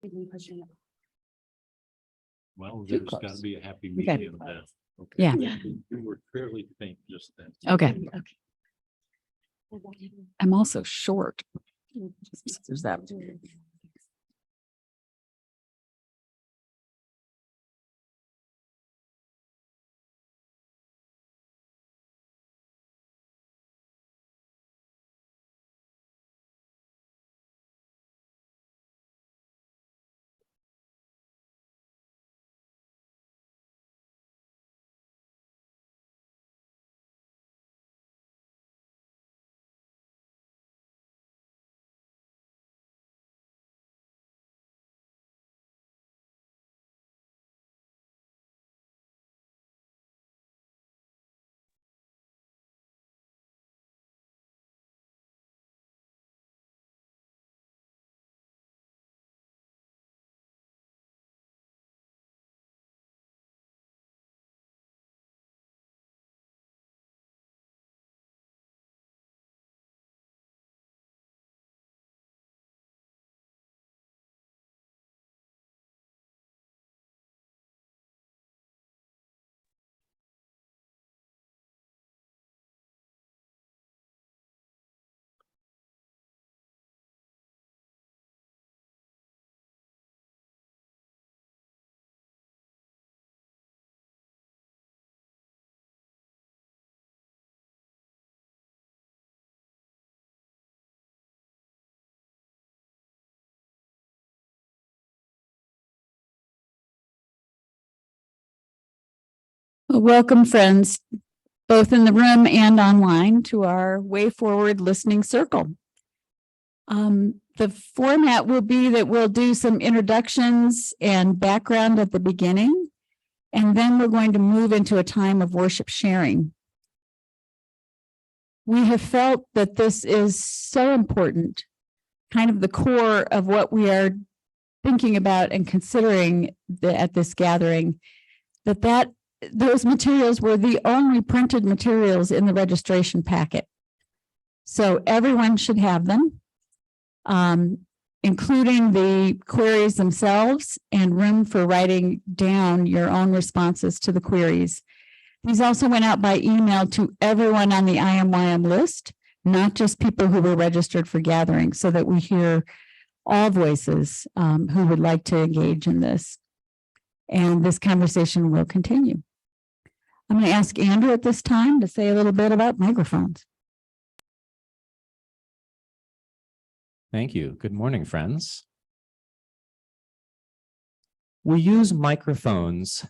Well, Too there's close. got to be a happy Okay. medium there. Okay. Yeah. You were fairly faint just then. Okay. I'm also short. There's that. Welcome, friends, both in the room and online, to our Way Forward Listening Circle. The format will be that we'll do some introductions and background at the beginning, and then we're going to move into a time of worship sharing. We have felt that this is so important, kind of the core of what we are thinking about and considering at this gathering, that those materials were the only printed materials in the registration packet. So everyone should have them, including the queries themselves and room for writing down your own responses to the queries. These also went out by email to everyone on the IMYM list, not just people who were registered for gathering, so that we hear all voices who would like to engage in this. And this conversation will continue. I'm going to ask Andrew at this time to say a little bit about microphones. Thank you. Good morning, friends. We use microphones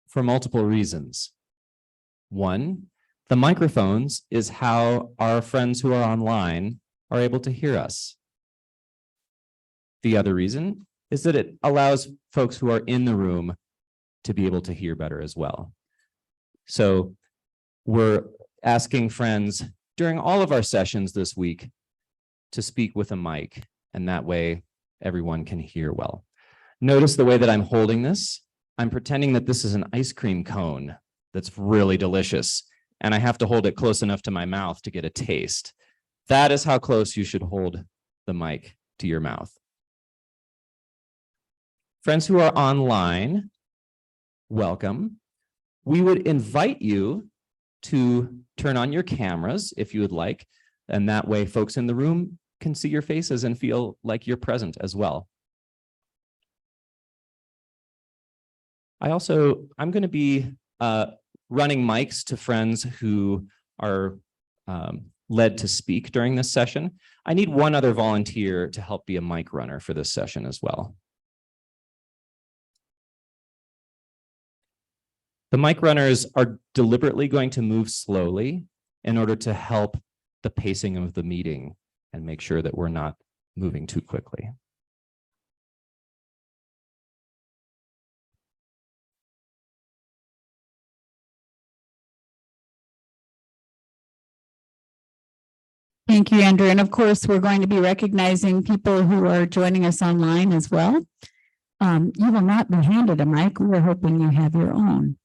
for multiple reasons. One, the microphones is how our friends who are online are able to hear us. The other reason is that it allows folks who are in the room to be able to hear better as well. So we're asking friends during all of our sessions this week to speak with a mic, and that way everyone can hear well. Notice the way that I'm holding this. I'm pretending that this is an ice cream cone that's really delicious, and I have to hold it close enough to my mouth to get a taste. That is how close you should hold the mic to your mouth. Friends who are online, welcome. We would invite you to turn on your cameras if you would like, and that way folks in the room can see your faces and feel like you're present as well. I'm going to be running mics to friends who are led to speak during this session. I need one other volunteer to help be a mic runner for this session as well. The mic runners are deliberately going to move slowly in order to help the pacing of the meeting and make sure that we're not moving too quickly. Thank you, Andrew. And of course, we're going to be recognizing people who are joining us online as well. You will not be handed a mic. We are hoping you have your own.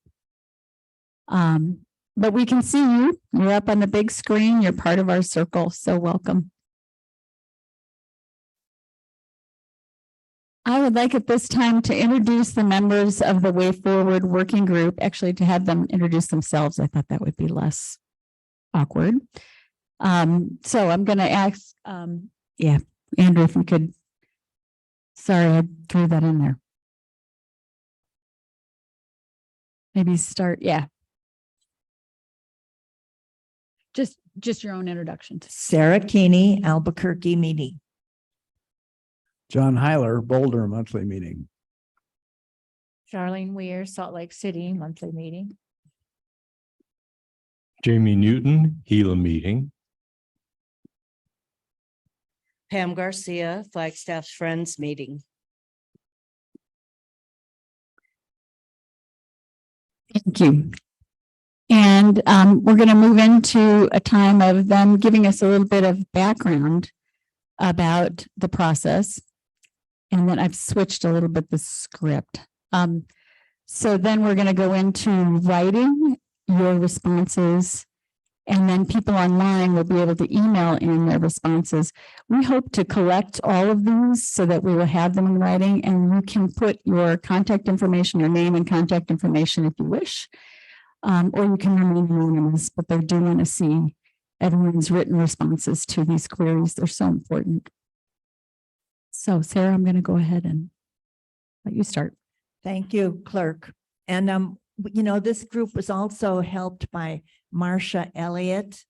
But we can see you. You're up on the big screen. You're part of our circle. So welcome. I would like at this time to introduce the members of the Way Forward Working Group, actually to have them introduce themselves. I thought that would be less awkward. So I'm going to ask, Andrew, if you could, sorry, I threw that in there. Maybe start, just your own introduction. Sarah Keeney, Albuquerque Meeting. John Heiler, Boulder Monthly Meeting. Charlene Weir, Salt Lake City monthly meeting. Jamie Newton, Gila Meeting. Pam Garcia, Flagstaff Friends Meeting. Thank you. And we're going to move into a time of them giving us a little bit of background about the process. And then I've switched a little bit the script. So then we're going to go into writing your responses, and then people online will be able to email in their responses. We hope to collect all of these so that we will have them in writing, and you can put your contact information, your name and contact information if you wish. Or you can remain anonymous, but they do want to see everyone's written responses to these queries. They're so important. So Sarah, I'm going to go ahead and let you start. Thank you, clerk. And, this group was also helped by Marcia Elliott,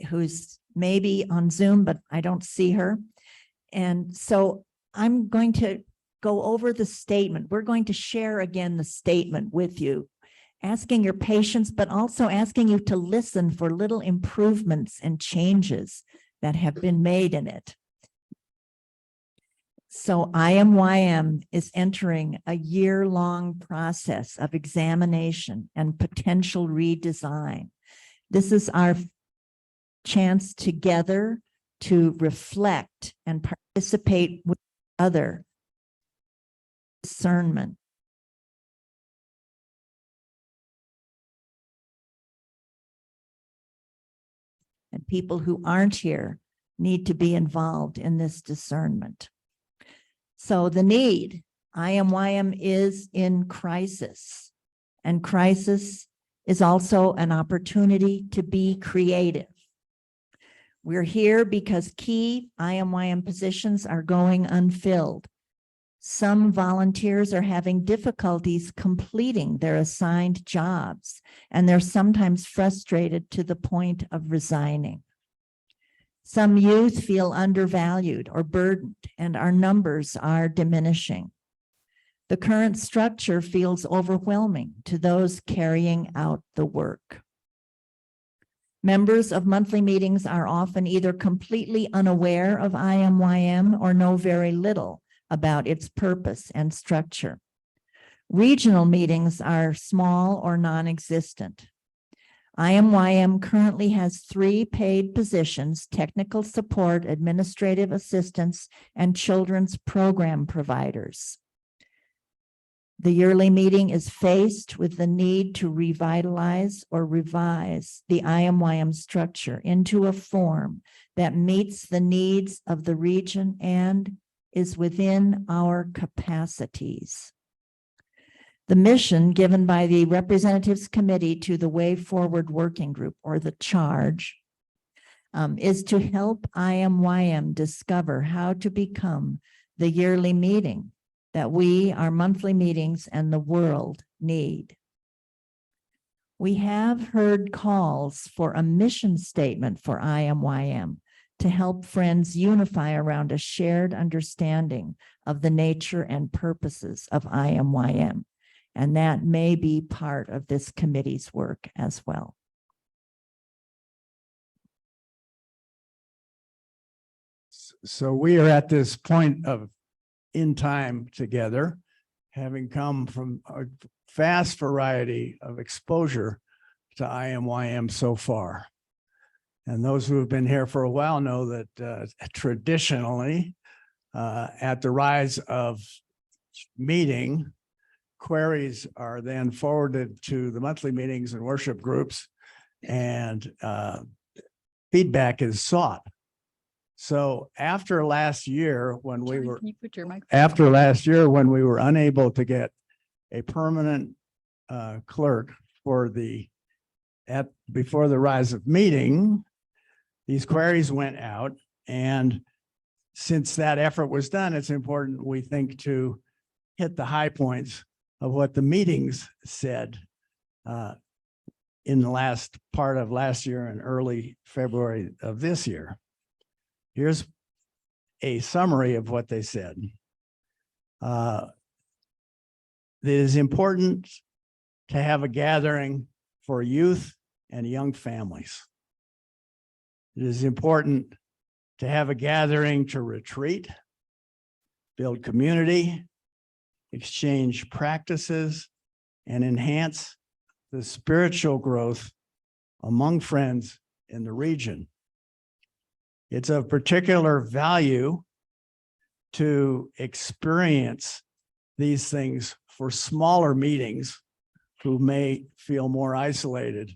who's maybe on Zoom, but I don't see her. And so I'm going to go over the statement. We're going to share again the statement with you, asking your patience, but also asking you to listen for little improvements and changes that have been made in it. So IMYM is entering a year-long process of examination and potential redesign. This is our chance together to reflect and participate with other discernment. And people who aren't here need to be involved in this discernment. So the need, IMYM is in crisis, and crisis is also an opportunity to be creative. We're here because key IMYM positions are going unfilled. Some volunteers are having difficulties completing their assigned jobs, and they're sometimes frustrated to the point of resigning. Some youth feel undervalued or burdened, and our numbers are diminishing. The current structure feels overwhelming to those carrying out the work. Members of monthly meetings are often either completely unaware of IMYM or know very little about its purpose and structure. Regional meetings are small or non-existent. IMYM currently has 3 paid positions: technical support, administrative assistants, and children's program providers. The yearly meeting is faced with the need to revitalize or revise the IMYM structure into a form that meets the needs of the region and is within our capacities. The mission given by the Representatives Committee to the Way Forward Working Group, or the charge, is to help IMYM discover how to become the yearly meeting that we, our monthly meetings, and the world need. We have heard calls for a mission statement for IMYM to help friends unify around a shared understanding of the nature and purposes of IMYM. And that may be part of this committee's work as well. So we are at this point in time together, having come from a vast variety of exposure to IMYM so far. And those who have been here for a while know that traditionally, at the rise of meeting, queries are then forwarded to the monthly meetings and worship groups, and feedback is sought. So after last year, when we were, Can you put your mic? after last year, when we were unable to get a permanent clerk for before the rise of meeting, these queries went out. And since that effort was done, it's important, we think, to hit the high points of what the meetings said in the last part of last year and early February of this year. Here's a summary of what they said. It is important to have a gathering for youth and young families. It is important to have a gathering to retreat, build community, exchange practices, and enhance the spiritual growth among friends in the region. It's of particular value to experience these things for smaller meetings who may feel more isolated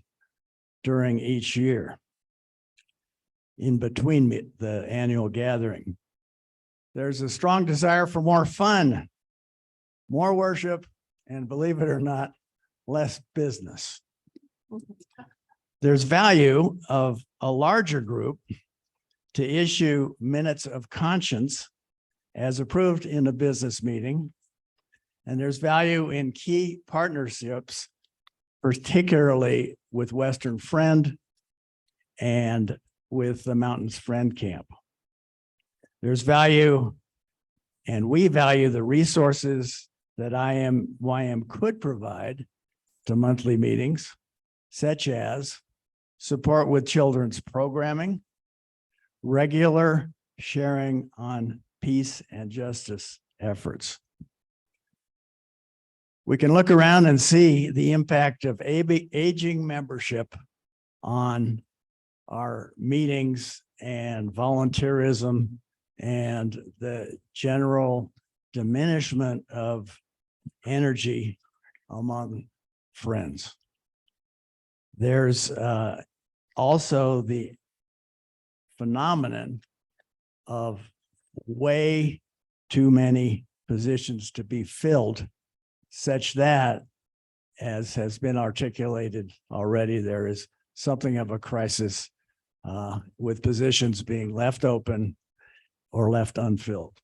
during each year in between the annual gathering. There's a strong desire for more fun, more worship, and believe it or not, less business. There's value of a larger group to issue minutes of conscience as approved in a business meeting. And there's value in key partnerships, particularly with Western Friend and with the Mountains Friend Camp. There's value, and we value the resources that IMYM could provide to monthly meetings, such as support with children's programming, regular sharing on peace and justice efforts. We can look around and see the impact of aging membership on our meetings and volunteerism and the general diminishment of energy among friends. There's also the phenomenon of way too many positions to be filled, such that, as has been articulated already, there is something of a crisis with positions being left open or left unfilled.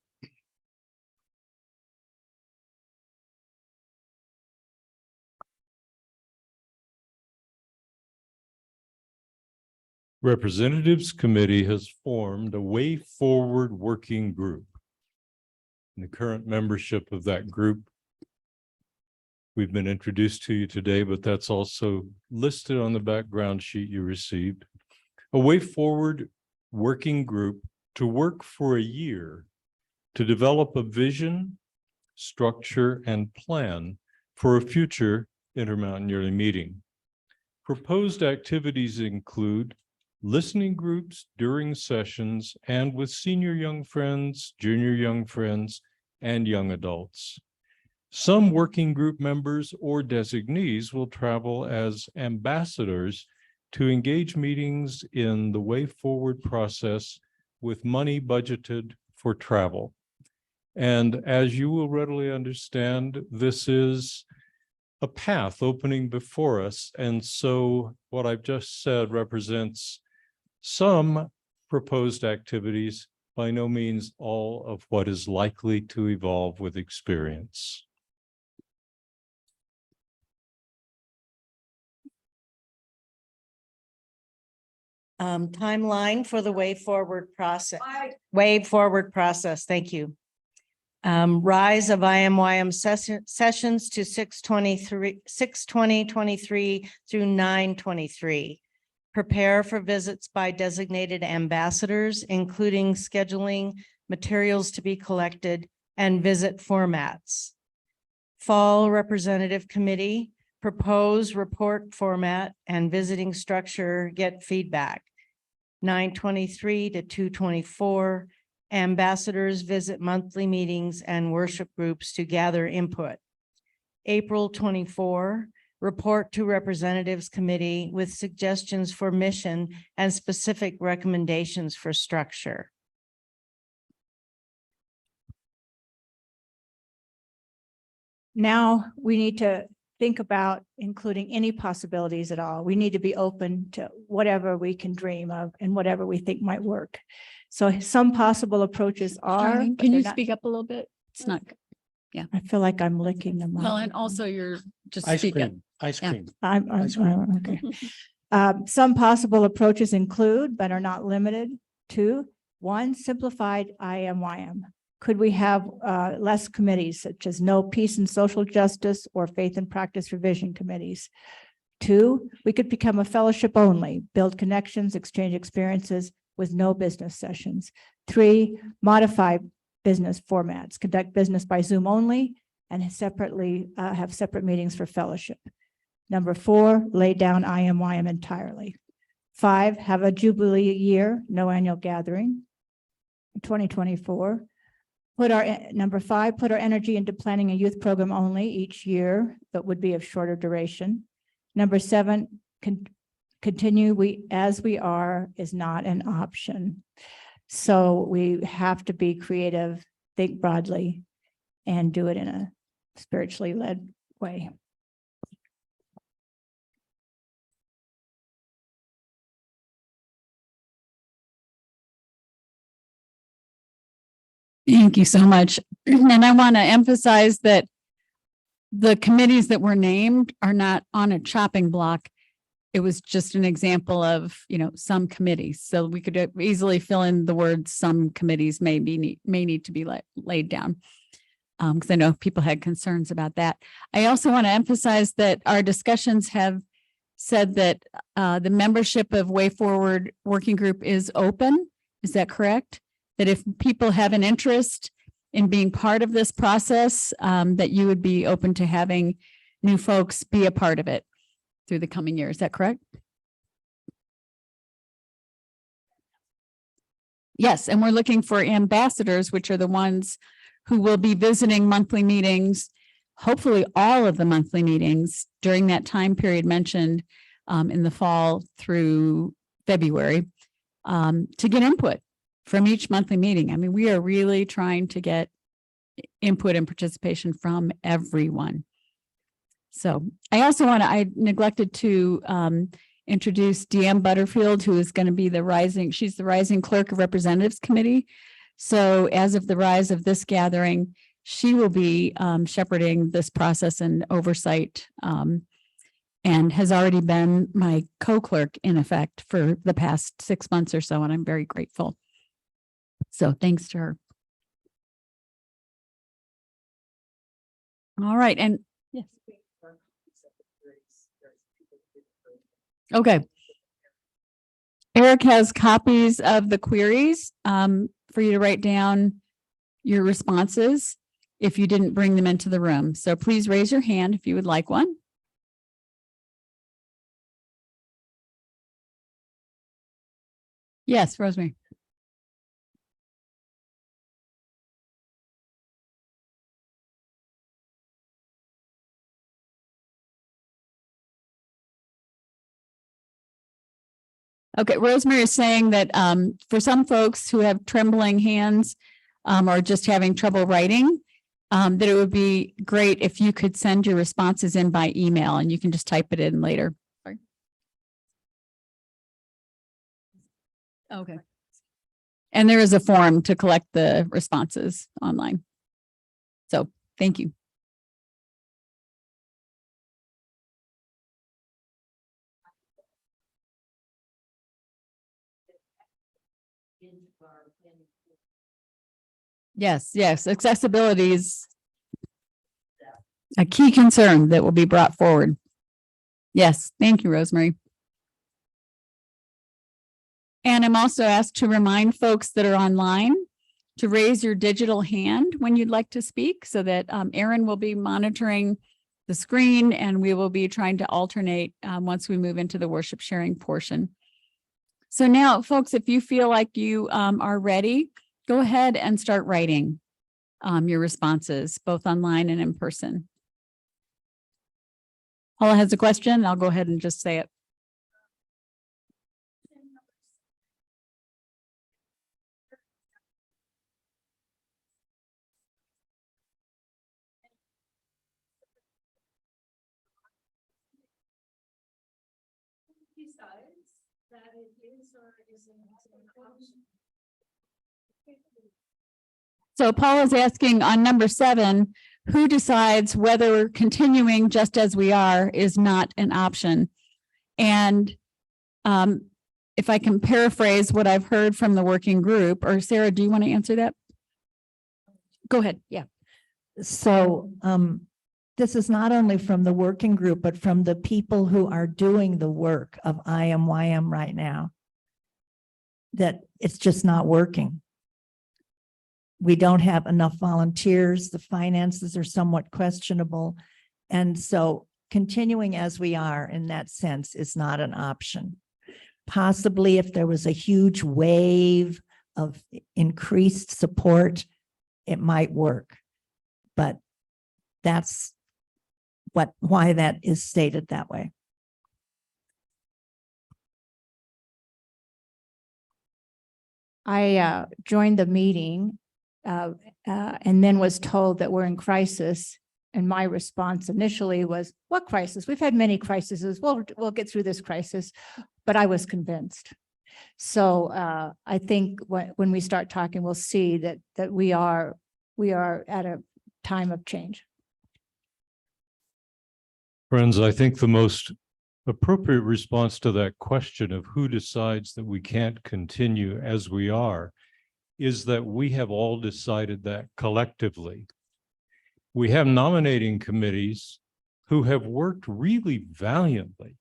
Representatives Committee has formed a Way Forward Working Group. And the current membership of that group, we've been introduced to you today, but that's also listed on the background sheet you received. A Way Forward Working Group to work for a year to develop a vision, structure, and plan for a future Intermountain Yearly Meeting. Proposed activities include listening groups during sessions and with senior young friends, junior young friends, and young adults. Some working group members or designees will travel as ambassadors to engage meetings in the Way Forward process with money budgeted for travel. And as you will readily understand, this is a path opening before us. And so what I've just said represents some proposed activities, by no means all of what is likely to evolve with experience. Timeline for the Way Forward process. Way Forward process. Thank you. Rise of IMYM sessions to 6/20/23 through 9/23. Prepare for visits by designated ambassadors, including scheduling, materials to be collected, and visit formats. Fall Representative Committee, propose report format and visiting structure, get feedback. 9/23 to 2/24, ambassadors visit monthly meetings and worship groups to gather input. April 24, report to Representatives Committee with suggestions for mission and specific recommendations for structure. now we need to think about including any possibilities at all. We need to be open to whatever we can dream of and whatever we think might work. So some possible approaches are. Darlene, but can they're you not- speak up a little bit? It's not, I feel like I'm licking them. well, and also you're just Ice speak up. cream, ice Yeah. cream. I'm Ice cream. okay. Some possible approaches include, but are not limited to, one, simplified IMYM. Could we have less committees such as no peace and social justice or faith and practice revision committees? Two, we could become a fellowship only, build connections, exchange experiences with no business sessions. Three, modify business formats, conduct business by Zoom only and separately have separate meetings for fellowship. Number four, lay down IMYM entirely. Five, have a Jubilee year, no annual gathering. 2024. Number five, put our energy into planning a youth program only each year that would be of shorter duration. Number seven, continue as we are is not an option. So we have to be creative, think broadly, and do it in a spiritually led way. Thank you so much. And I want to emphasize that the committees that were named are not on a chopping block. It was just an example of, some committees. So we could easily fill in the words, some committees may need to be laid down. Because I know people had concerns about that. I also want to emphasize that our discussions have said that the membership of Way Forward Working Group is open. Is that correct? That if people have an interest in being part of this process, that you would be open to having new folks be a part of it through the coming year. Is that correct? Yes, and we're looking for ambassadors, which are the ones who will be visiting monthly meetings, hopefully all of the monthly meetings during that time period mentioned in the fall through February to get input from each monthly meeting. I mean, we are really trying to get input and participation from everyone. So I neglected to introduce Deanne Butterfield, who is going to be she's the Rising Clerk of Representatives Committee. So as of the rise of this gathering, she will be shepherding this process and oversight and has already been my co-clerk in effect for the past 6 months or so, and I'm very grateful. So thanks to her. All right, and yes. Okay. Eric has copies of the queries for you to write down your responses if you didn't bring them into the room. So please raise your hand if you would like one. Yes, Rosemary. Okay, Rosemary is saying that for some folks who have trembling hands or just having trouble writing, that it would be great if you could send your responses in by email and you can just type it in later. Sorry. Okay. And there is a form to collect the responses online. So thank you. Yes, accessibility is a key concern that will be brought forward. Yes, thank you, Rosemary. And I'm also asked to remind folks that are online to raise your digital hand when you'd like to speak so that Erin will be monitoring the screen and we will be trying to alternate once we move into the worship sharing portion. So now, folks, if you feel like you are ready, go ahead and start writing your responses, both online and in person. Paula has a question. I'll go ahead and just say it. So Paul is asking on number 7, who decides whether continuing just as we are is not an option? And if I can paraphrase what I've heard from the working group, or Sarah, do you want to answer that? Go ahead. Yeah. So this is not only from the working group, but from the people who are doing the work of IMYM right now, that it's just not working. We don't have enough volunteers. The finances are somewhat questionable. And so continuing as we are in that sense is not an option. Possibly if there was a huge wave of increased support, it might work. But that's why that is stated that way. I joined the meeting and then was told that we're in crisis. And my response initially was, what crisis? We've had many crises. We'll get through this crisis. But I was convinced. So I think when we start talking, we'll see that we are at a time of change. Friends, I think the most appropriate response to that question of who decides that we can't continue as we are is that we have all decided that collectively. We have nominating committees who have worked really valiantly,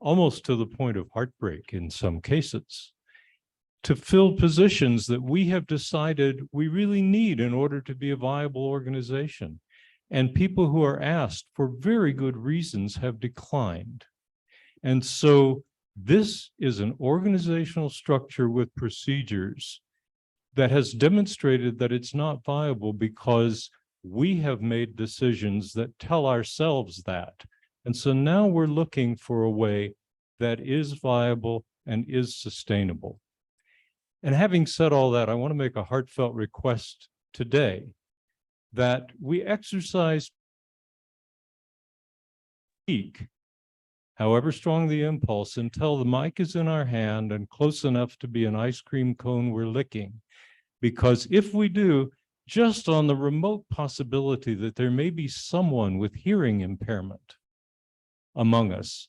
almost to the point of heartbreak in some cases, to fill positions that we have decided we really need in order to be a viable organization. And people who are asked for very good reasons have declined. And so this is an organizational structure with procedures that has demonstrated that it's not viable because we have made decisions that tell ourselves that. And so now we're looking for a way that is viable and is sustainable. And having said all that, I want to make a heartfelt request today that we exercise peak, however strong the impulse, until the mic is in our hand and close enough to be an ice cream cone we're licking. Because if we do, just on the remote possibility that there may be someone with hearing impairment among us,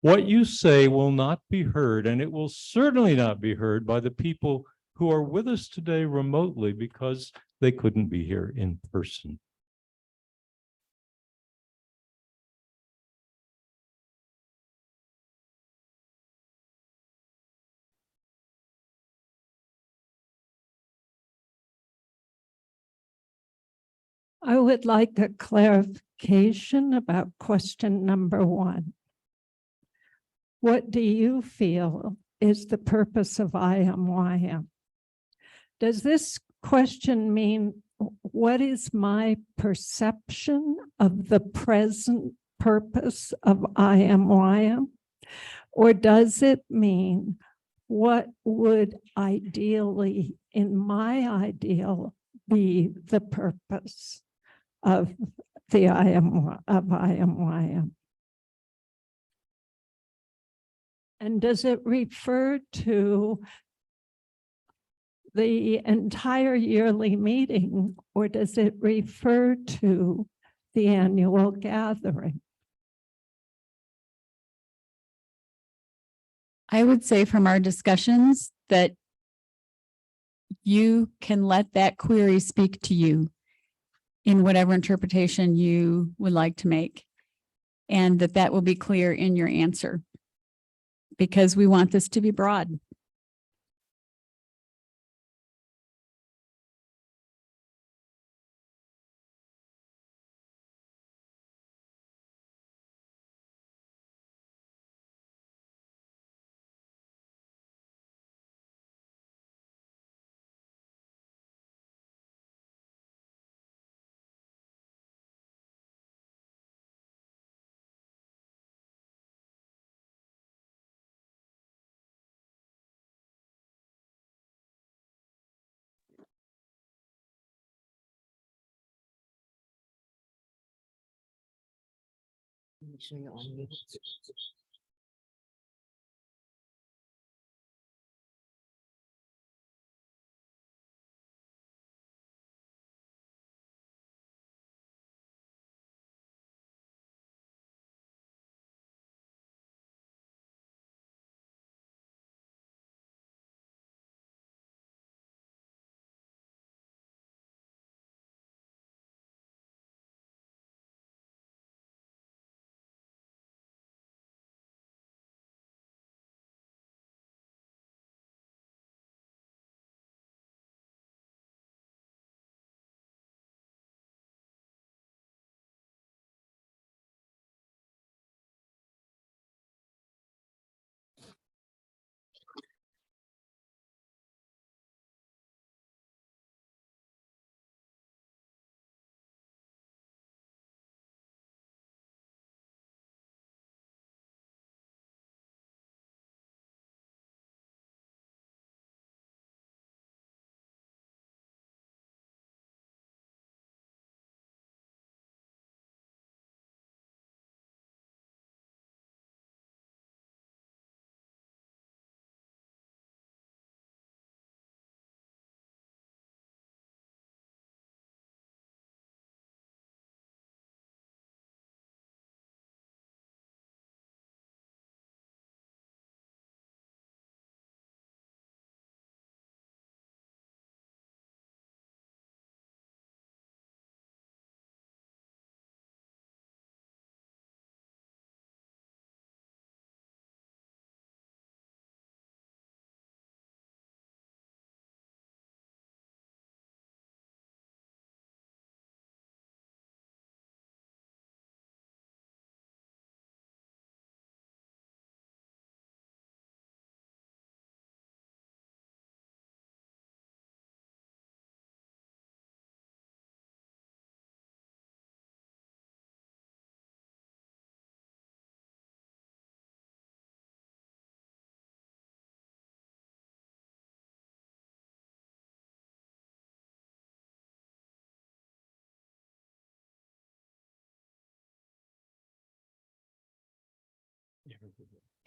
what you say will not be heard, and it will certainly not be heard by the people who are with us today remotely because they couldn't be here in person. I would like a clarification about question number 1. What do you feel is the purpose of IMYM? Does this question mean what is my perception of the present purpose of IMYM? Or does it mean what would ideally, in my ideal, be the purpose of the IMYM? And does it refer to the entire yearly meeting, or does it refer to the annual gathering? I would say from our discussions that you can let that query speak to you in whatever interpretation you would like to make, and that will be clear in your answer, because we want this to be broad.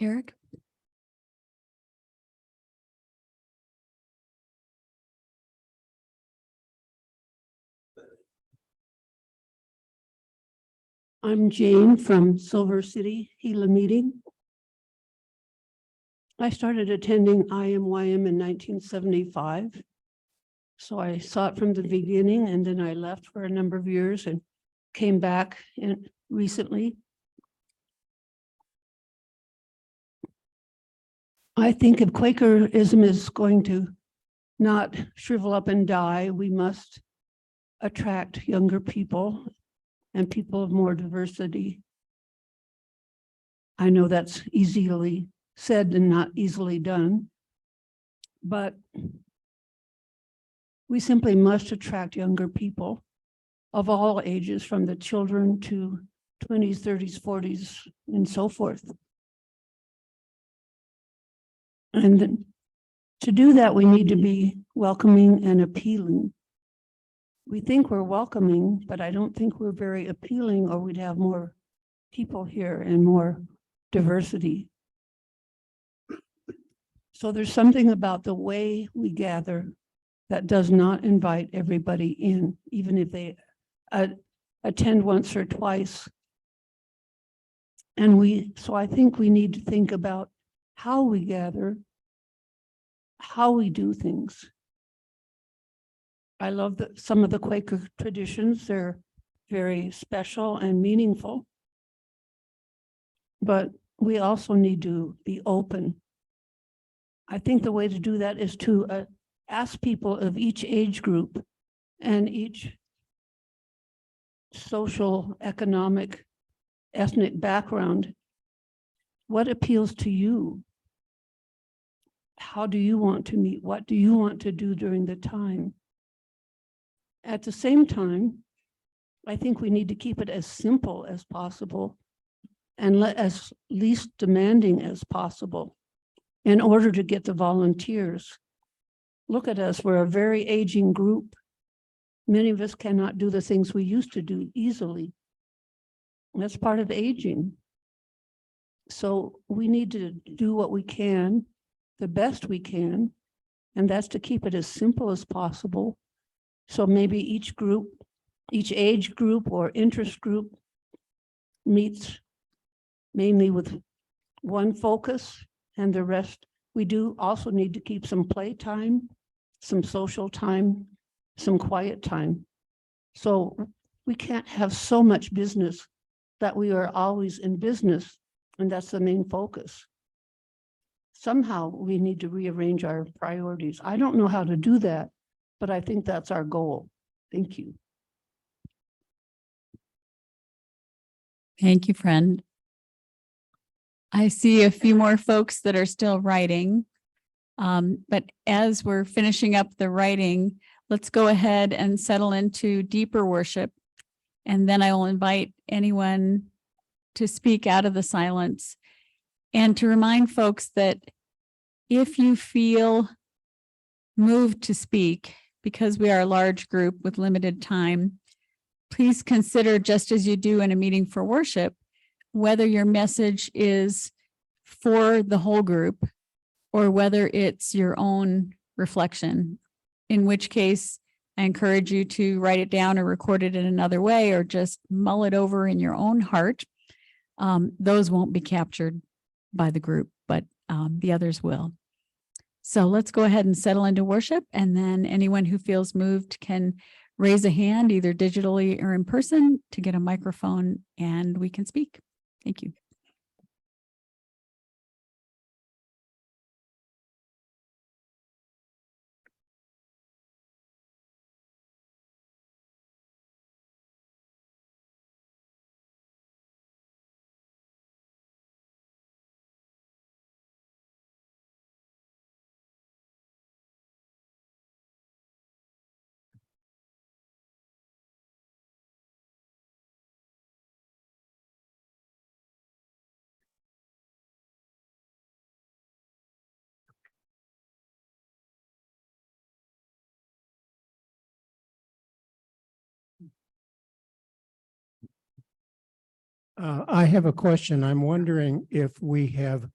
Eric? I'm Jane from Silver City Gila Meeting. I started attending IMYM in 1975. So I saw it from the beginning, and then I left for a number of years and came back recently. I think if Quakerism is going to not shrivel up and die, we must attract younger people and people of more diversity. I know that's easily said and not easily done, but we simply must attract younger people of all ages, from the children to 20s, 30s, 40s, and so forth. And then to do that, we need to be welcoming and appealing. We think we're welcoming, but I don't think we're very appealing, or we'd have more people here and more diversity. So there's something about the way we gather that does not invite everybody in, even if they attend once or twice. And so I think we need to think about how we gather, how we do things. I love some of the Quaker traditions. They're very special and meaningful. But we also need to be open. I think the way to do that is to ask people of each age group and each social, economic, ethnic background, what appeals to you? How do you want to meet? What do you want to do during the time? At the same time, I think we need to keep it as simple as possible and as least demanding as possible in order to get the volunteers. Look at us, we're a very aging group. Many of us cannot do the things we used to do easily. That's part of aging. So we need to do what we can, the best we can, and that's to keep it as simple as possible. So maybe each group, each age group or interest group meets mainly with one focus, and the rest, we do also need to keep some play time, some social time, some quiet time. So we can't have so much business that we are always in business, and that's the main focus. Somehow we need to rearrange our priorities. I don't know how to do that, but I think that's our goal. Thank you. Thank you, friend. I see a few more folks that are still writing. But as we're finishing up the writing, let's go ahead and settle into deeper worship. And then I will invite anyone to speak out of the silence and to remind folks that if you feel moved to speak, because we are a large group with limited time, please consider, just as you do in a meeting for worship, whether your message is for the whole group or whether it's your own reflection, in which case I encourage you to write it down or record it in another way, or just mull it over in your own heart. Those won't be captured by the group, but the others will. So let's go ahead and settle into worship, and then anyone who feels moved can raise a hand, either digitally or in person, to get a microphone and we can speak. Thank you. I have a question. I'm wondering if we have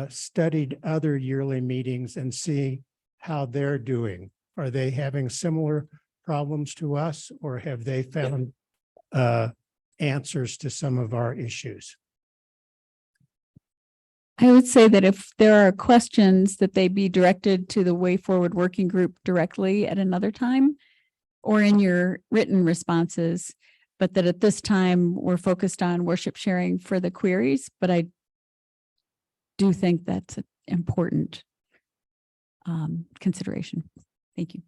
studied other yearly meetings and see how they're doing. Are they having similar problems to us, or have they found answers to some of our issues? I would say that if there are questions, that they be directed to the Way Forward Working Group directly at another time or in your written responses, but that at this time we're focused on worship sharing for the queries. But I do think that's an important consideration. Thank you.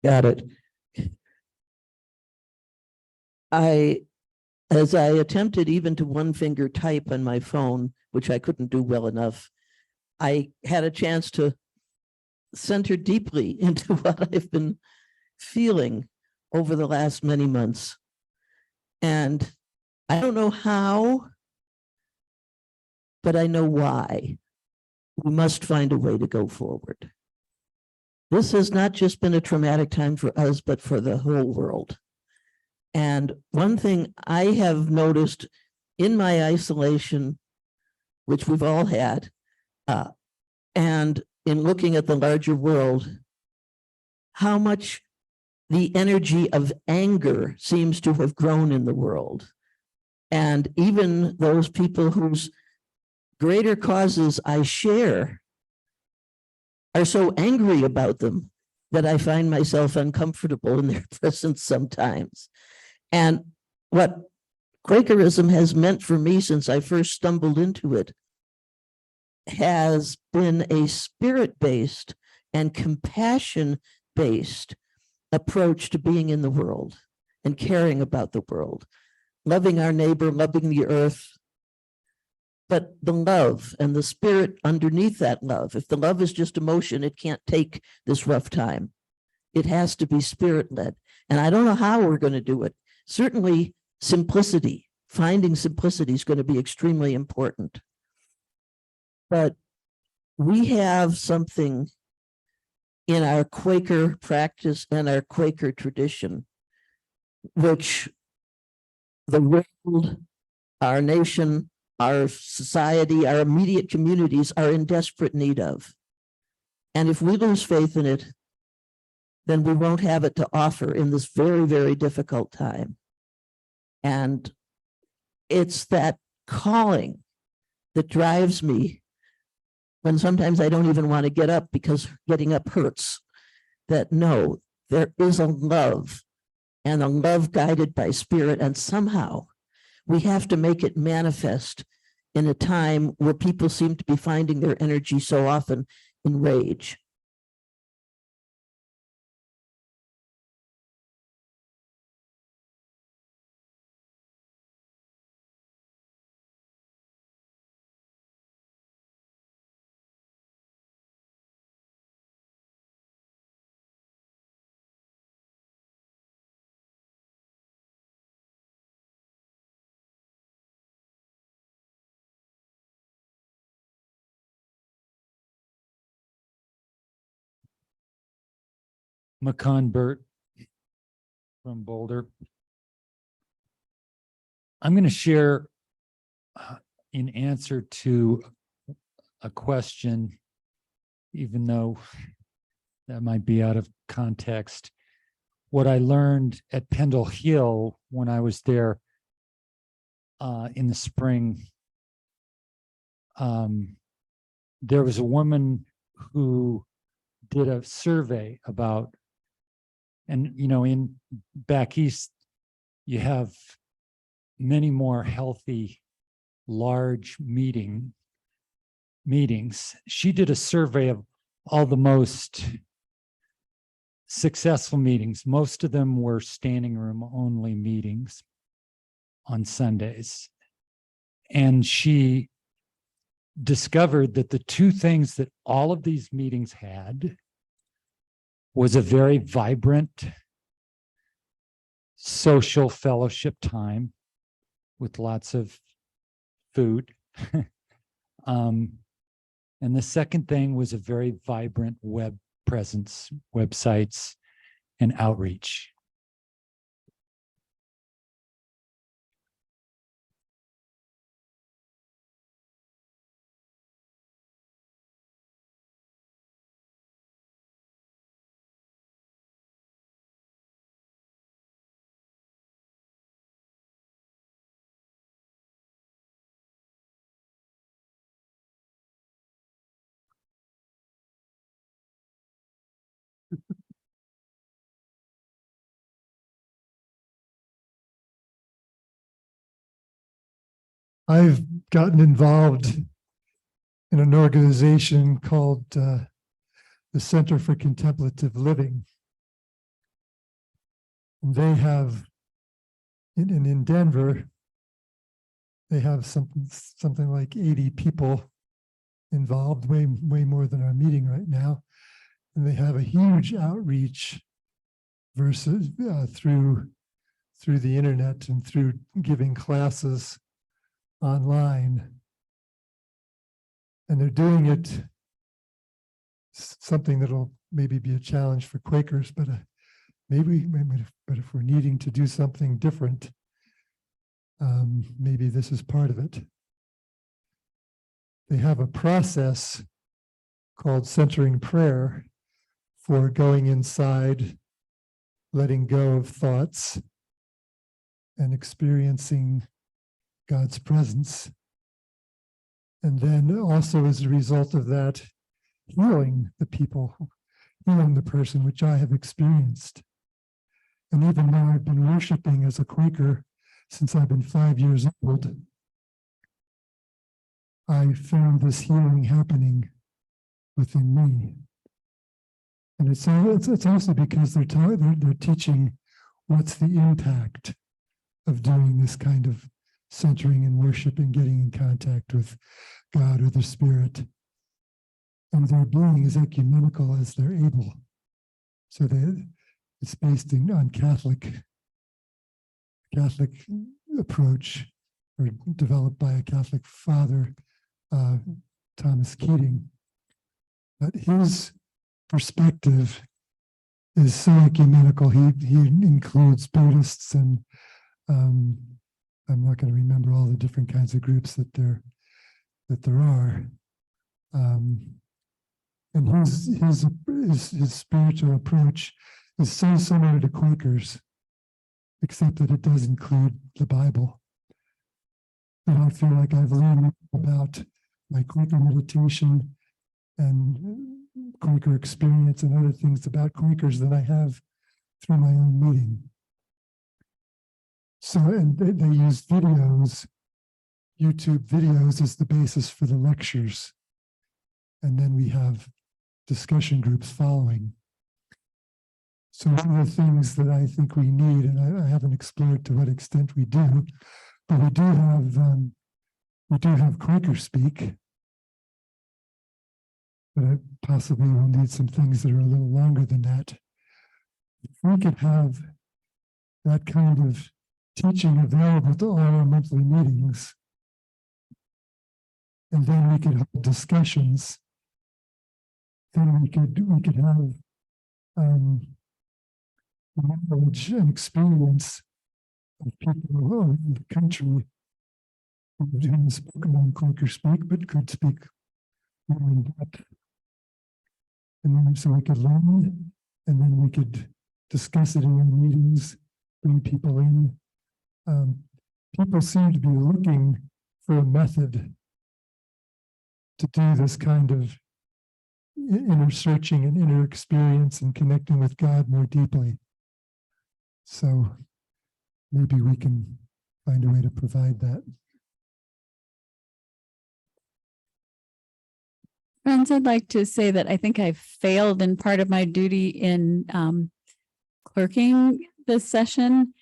Got it. As I attempted even to one finger type on my phone, which I couldn't do well enough, I had a chance to center deeply into what I've been feeling over the last many months. And I don't know how, but I know why. We must find a way to go forward. This has not just been a traumatic time for us, but for the whole world. And one thing I have noticed in my isolation, which we've all had, and in looking at the larger world, how much the energy of anger seems to have grown in the world. And even those people whose greater causes I share are so angry about them that I find myself uncomfortable in their presence sometimes. And what Quakerism has meant for me since I first stumbled into it has been a spirit-based and compassion-based approach to being in the world and caring about the world, loving our neighbor, loving the earth, but the love and the spirit underneath that love. If the love is just emotion, it can't take this rough time. It has to be spirit-led. And I don't know how we're going to do it. Certainly simplicity, finding simplicity is going to be extremely important. But we have something in our Quaker practice and our Quaker tradition, which the world, our nation, our society, our immediate communities are in desperate need of. And if we lose faith in it, then we won't have it to offer in this very, very difficult time. And it's that calling that drives me when sometimes I don't even want to get up because getting up hurts. That no, there is a love, and a love guided by spirit, and somehow we have to make it manifest in a time where people seem to be finding their energy so often in rage. McCon Burt from Boulder. I'm going to share in answer to a question, even though that might be out of context, what I learned at Pendle Hill when I was there in the spring. There was a woman who did a survey about, and in back east, you have many more healthy, large meetings. She did a survey of all the most successful meetings. Most of them were standing room only meetings on Sundays. And she discovered that the two things that all of these meetings had was a very vibrant social fellowship time with lots of food. And the second thing was a very vibrant web presence, websites, and outreach. I've gotten involved in an organization called the Center for Contemplative Living. And they have, in Denver, they have something like 80 people involved, way more than our meeting right now. And they have a huge outreach versus through the internet and through giving classes online. And they're doing it, something that'll maybe be a challenge for Quakers, but if we're needing to do something different, maybe this is part of it. They have a process called centering prayer for going inside, letting go of thoughts, and experiencing God's presence. And then also as a result of that, healing the people, healing the person, which I have experienced. And even though I've been worshiping as a Quaker since I've been 5 years old, I found this healing happening within me. And it's also because they're teaching what's the impact of doing this kind of centering and worship and getting in contact with God or the Spirit. And they're being as ecumenical as they're able. So it's based on Catholic approach, or developed by a Catholic father, Thomas Keating. But his perspective is so ecumenical. He includes Buddhists and I'm not going to remember all the different kinds of groups that there are. And his spiritual approach is so similar to Quakers, except that it does include the Bible. And I feel like I've learned about my Quaker meditation and Quaker experience and other things about Quakers than I have through my own meeting. So, and they use videos, YouTube videos as the basis for the lectures. And then we have discussion groups following. So one of the things that I think we need, and I haven't explored to what extent we do, but we do have Quaker speak. But I possibly will need some things that are a little longer than that. If we could have that kind of teaching available to all our monthly meetings, and then we could have discussions, then we could have knowledge and experience of people around the country who haven't spoken on Quaker Speak, but could speak more in depth. And then so we could learn, and then we could discuss it in our meetings, bring people in. People seem to be looking for a method to do this kind of inner searching and inner experience and connecting with God more deeply. So maybe we can find a way to provide that. Friends, I'd like to say that I think I've failed in part of my duty in clerking this session.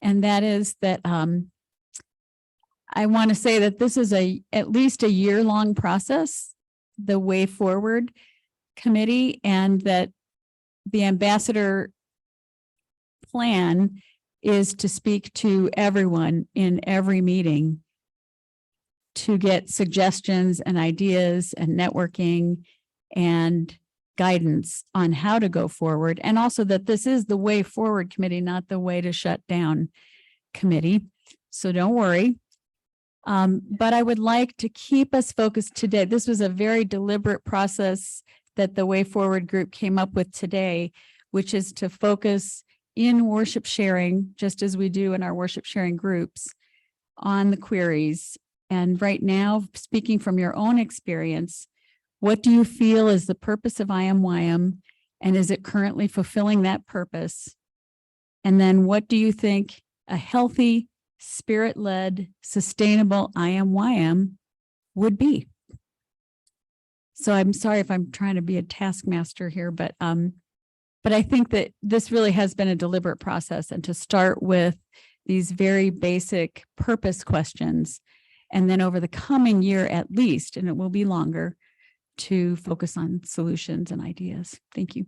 And that is that I want to say that this is at least a year-long process, the Way Forward Committee, and that the ambassador plan is to speak to everyone in every meeting to get suggestions and ideas and networking and guidance on how to go forward. And also that this is the Way Forward Committee, not the Way to Shut Down Committee. So don't worry. But I would like to keep us focused today. This was a very deliberate process that the Way Forward group came up with today, which is to focus in worship sharing, just as we do in our worship sharing groups, on the queries. And right now, speaking from your own experience, what do you feel is the purpose of IMYM, and is it currently fulfilling that purpose? And then what do you think a healthy, spirit-led, sustainable IMYM would be? So I'm sorry if I'm trying to be a taskmaster here, but I think that this really has been a deliberate process, and to start with these very basic purpose questions, and then over the coming year at least, and it will be longer, to focus on solutions and ideas. Thank you.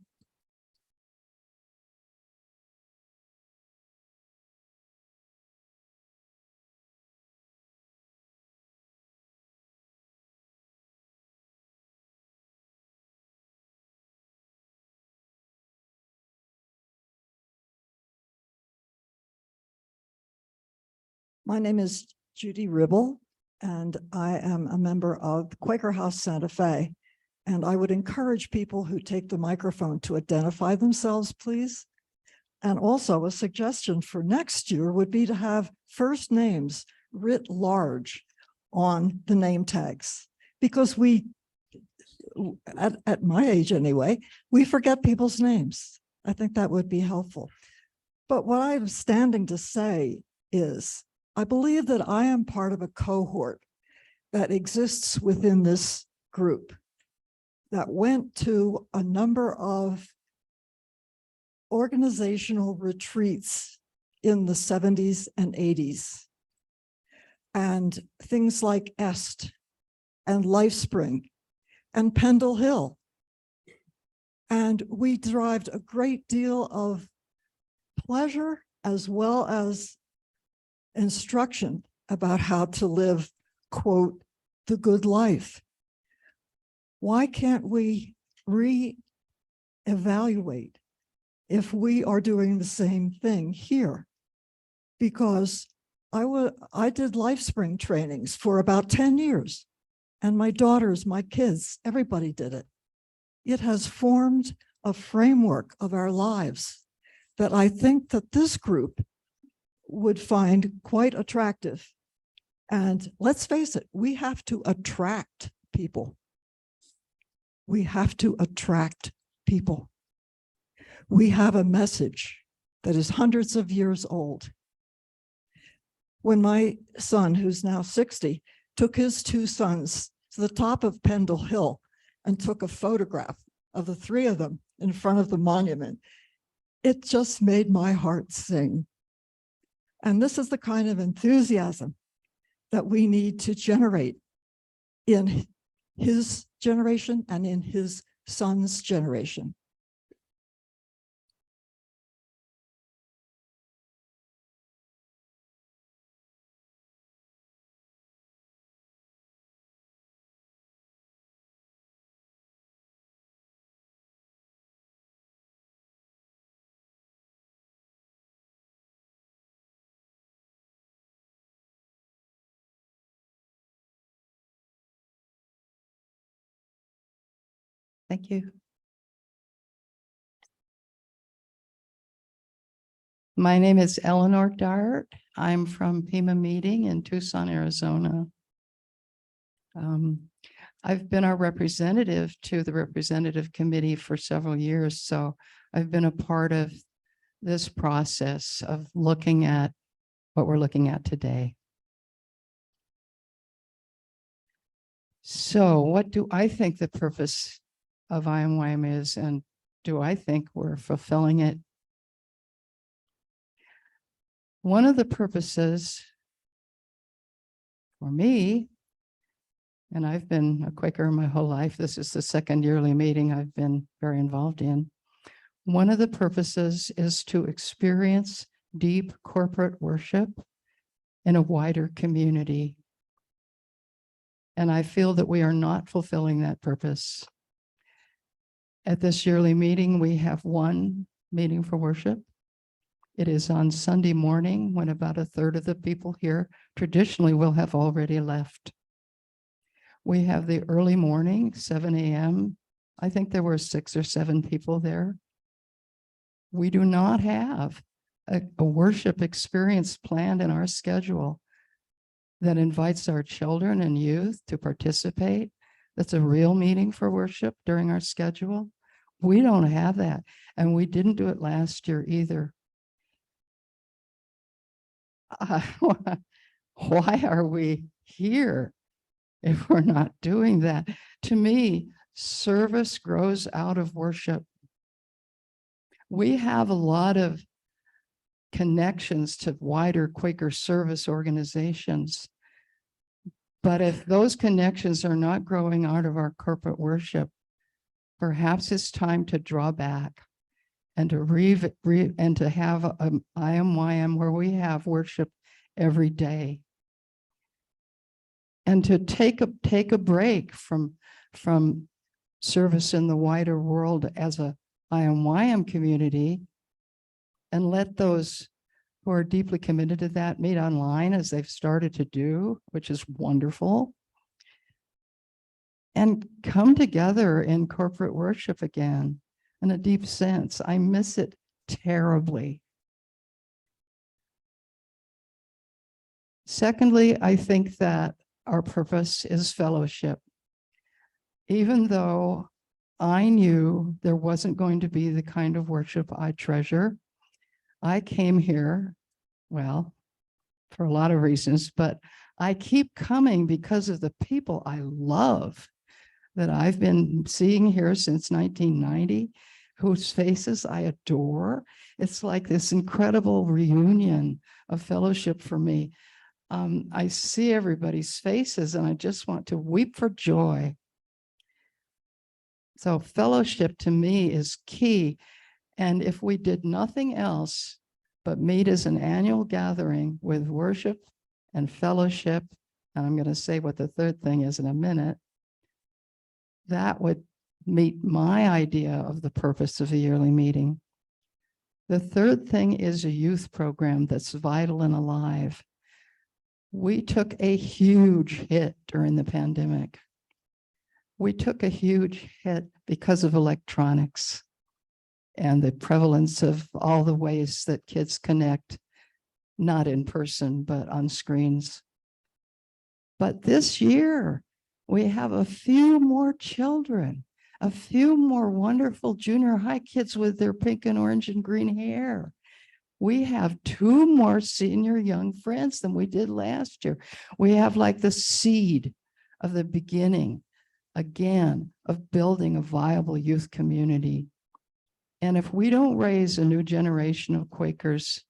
My name is Judy Ribble, and I am a member of Quaker House Santa Fe. And I would encourage people who take the microphone to identify themselves, please. And also a suggestion for next year would be to have first names writ large on the name tags, because we, at my age anyway, we forget people's names. I think that would be helpful. But what I'm standing to say is, I believe that I am part of a cohort that exists within this group that went to a number of organizational retreats in the 70s and 80s. And things like EST and LifeSpring and Pendle Hill. And we derived a great deal of pleasure as well as instruction about how to live, quote, the good life. Why can't we reevaluate if we are doing the same thing here? Because I did LifeSpring trainings for about 10 years, and my daughters, my kids, everybody did it. It has formed a framework of our lives that I think that this group would find quite attractive. And let's face it, we have to attract people. We have to attract people. We have a message that is hundreds of years old. When my son, who's now 60, took his two sons to the top of Pendle Hill and took a photograph of the three of them in front of the monument, it just made my heart sing. And this is the kind of enthusiasm that we need to generate in his generation and in his son's generation. Thank you. My name is Eleanor Dart. I'm from IMYM Meeting in Tucson, Arizona. I've been our representative to the representative committee for several years, so I've been a part of this process of looking at what we're looking at today. So what do I think the purpose of IMYM is, and do I think we're fulfilling it? One of the purposes for me, and I've been a Quaker my whole life, this is the second yearly meeting I've been very involved in. One of the purposes is to experience deep corporate worship in a wider community. And I feel that we are not fulfilling that purpose. At this yearly meeting, we have one meeting for worship. It is on Sunday morning when about a third of the people here traditionally will have already left. We have the early morning, 7 a.m. I think there were 6 or 7 people there. We do not have a worship experience planned in our schedule that invites our children and youth to participate. That's a real meeting for worship during our schedule. We don't have that, and we didn't do it last year either. Why are we here if we're not doing that? To me, service grows out of worship. We have a lot of connections to wider Quaker service organizations. But if those connections are not growing out of our corporate worship, perhaps it's time to draw back and to have an IMYM where we have worship every day. And to take a break from service in the wider world as a IMYM community, and let those who are deeply committed to that meet online as they've started to do, which is wonderful, and come together in corporate worship again in a deep sense. I miss it terribly. Secondly, I think that our purpose is fellowship. Even though I knew there wasn't going to be the kind of worship I treasure, I came here, well, for a lot of reasons, but I keep coming because of the people I love that I've been seeing here since 1990, whose faces I adore. It's like this incredible reunion of fellowship for me. I see everybody's faces and I just want to weep for joy. So fellowship to me is key. And if we did nothing else but meet as an annual gathering with worship and fellowship, and I'm going to say what the third thing is in a minute, that would meet my idea of the purpose of the yearly meeting. The third thing is a youth program that's vital and alive. We took a huge hit during the pandemic. We took a huge hit because of electronics and the prevalence of all the ways that kids connect, not in person, but on screens. But this year, we have a few more children, a few more wonderful junior high kids with their pink and orange and green hair. We have 2 more senior young friends than we did last year. We have like the seed of the beginning, again, of building a viable youth community. And if we don't raise a new generation of Quakers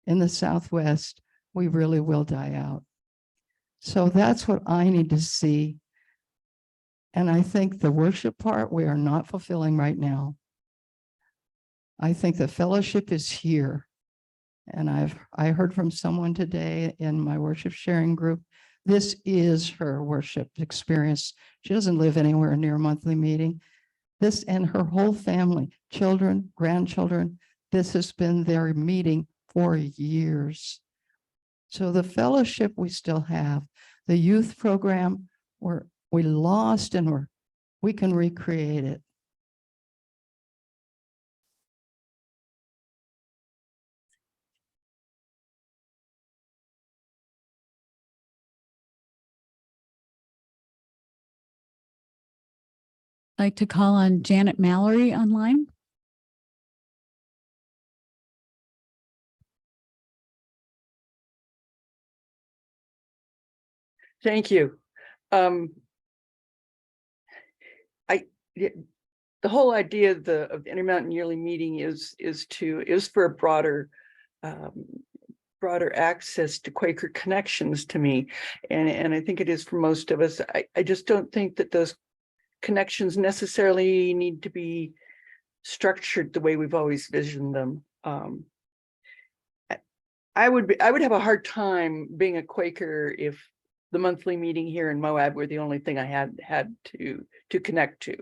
in the Southwest, we really will die out. So that's what I need to see. And I think the worship part we are not fulfilling right now. I think the fellowship is here. And I heard from someone today in my worship sharing group, this is her worship experience. She doesn't live anywhere near a monthly meeting. This and her whole family, children, grandchildren, this has been their meeting for years. So the fellowship we still have, the youth program we lost and we can recreate it. like to call on Janet Mallory online. Thank you. The whole idea of the Intermountain Yearly Meeting is for a broader access to Quaker connections to me, and I think it is for most of us. I just don't think that those connections necessarily need to be structured the way we've always visioned them. I would have a hard time being a Quaker if the monthly meeting here in Moab were the only thing I had to connect to.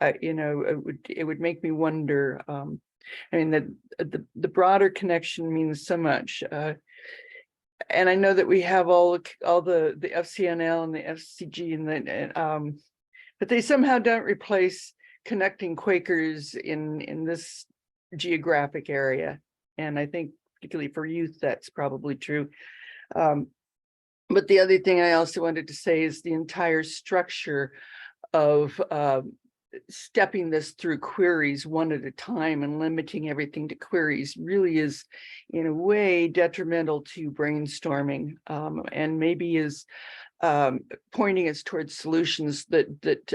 It would make me wonder. I mean, the broader connection means so much. And I know that we have all the FCNL and the FCG but they somehow don't replace connecting Quakers in this geographic area. And I think particularly for youth, that's probably true. But the other thing I also wanted to say is the entire structure of stepping this through queries one at a time and limiting everything to queries really is in a way detrimental to brainstorming, and maybe is pointing us towards solutions that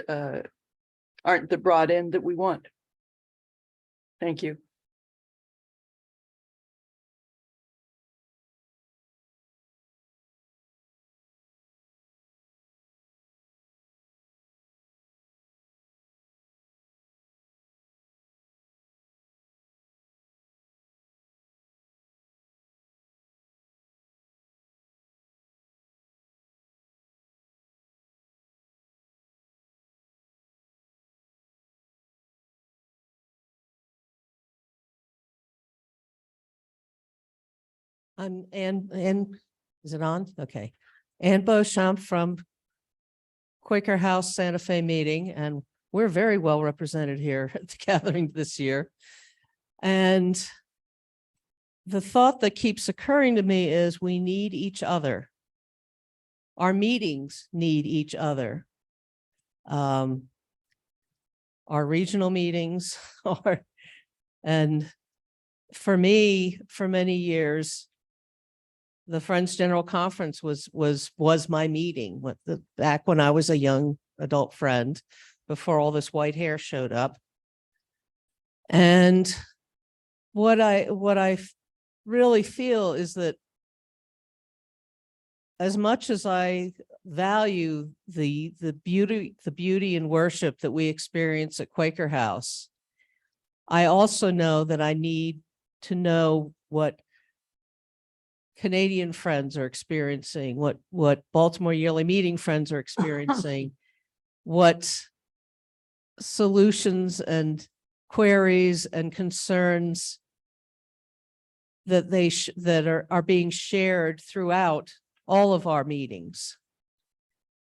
aren't the broad end that we want. Thank you. I'm Ann, is it on? Okay. Ann Beauchamp from Quaker House Santa Fe meeting, and we're very well represented here at the gathering this year. And the thought that keeps occurring to me is we need each other. Our meetings need each other. Our regional meetings are, and for me, for many years, the Friends General Conference was my meeting back when I was a young adult friend, before all this white hair showed up. And what I really feel is that as much as I value the beauty and worship that we experience at Quaker House, I also know that I need to know what Canadian friends are experiencing, what Baltimore Yearly Meeting friends are experiencing, what solutions and queries and concerns that are being shared throughout all of our meetings.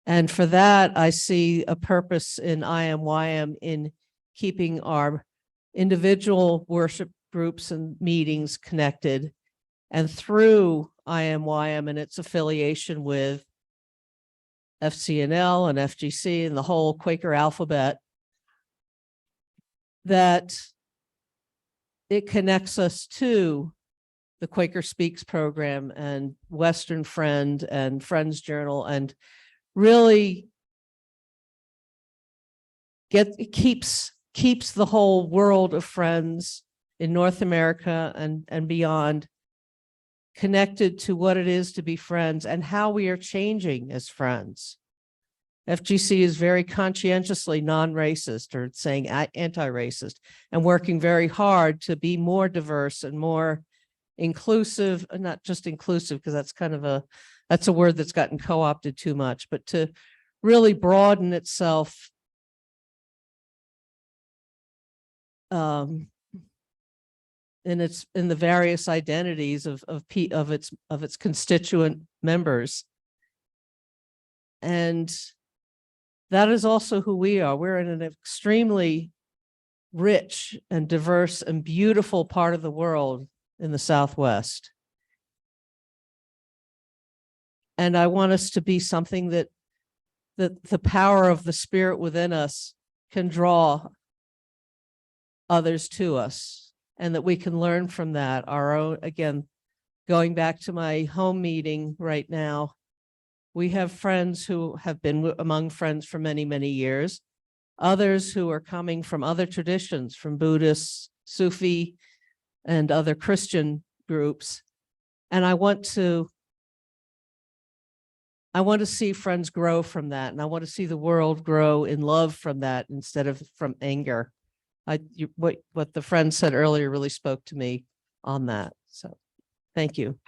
And for that, I see a purpose in IMYM in keeping our individual worship groups and meetings connected, and through IMYM and its affiliation with FCNL and FGC and the whole Quaker alphabet, that it connects us to the Quaker Speaks program and Western Friend and Friends Journal, and really keeps the whole world of friends in North America and beyond connected to what it is to be friends and how we are changing as friends. FGC is very conscientiously non-racist, or saying anti-racist, and working very hard to be more diverse and more inclusive, not just inclusive, because that's a word that's gotten co-opted too much, but to really broaden itself in the various identities of its constituent members. And that is also who we are. We're in an extremely rich and diverse and beautiful part of the world in the Southwest. And I want us to be something that the power of the spirit within us can draw others to us and that we can learn from that. Our own, again, going back to my home meeting right now, we have friends who have been among friends for many, many years. Others who are coming from other traditions, from Buddhists, Sufi, and other Christian groups. And I want to see friends grow from that. And I want to see the world grow in love from that instead of from anger. What the friend said earlier really spoke to me on that. So thank you.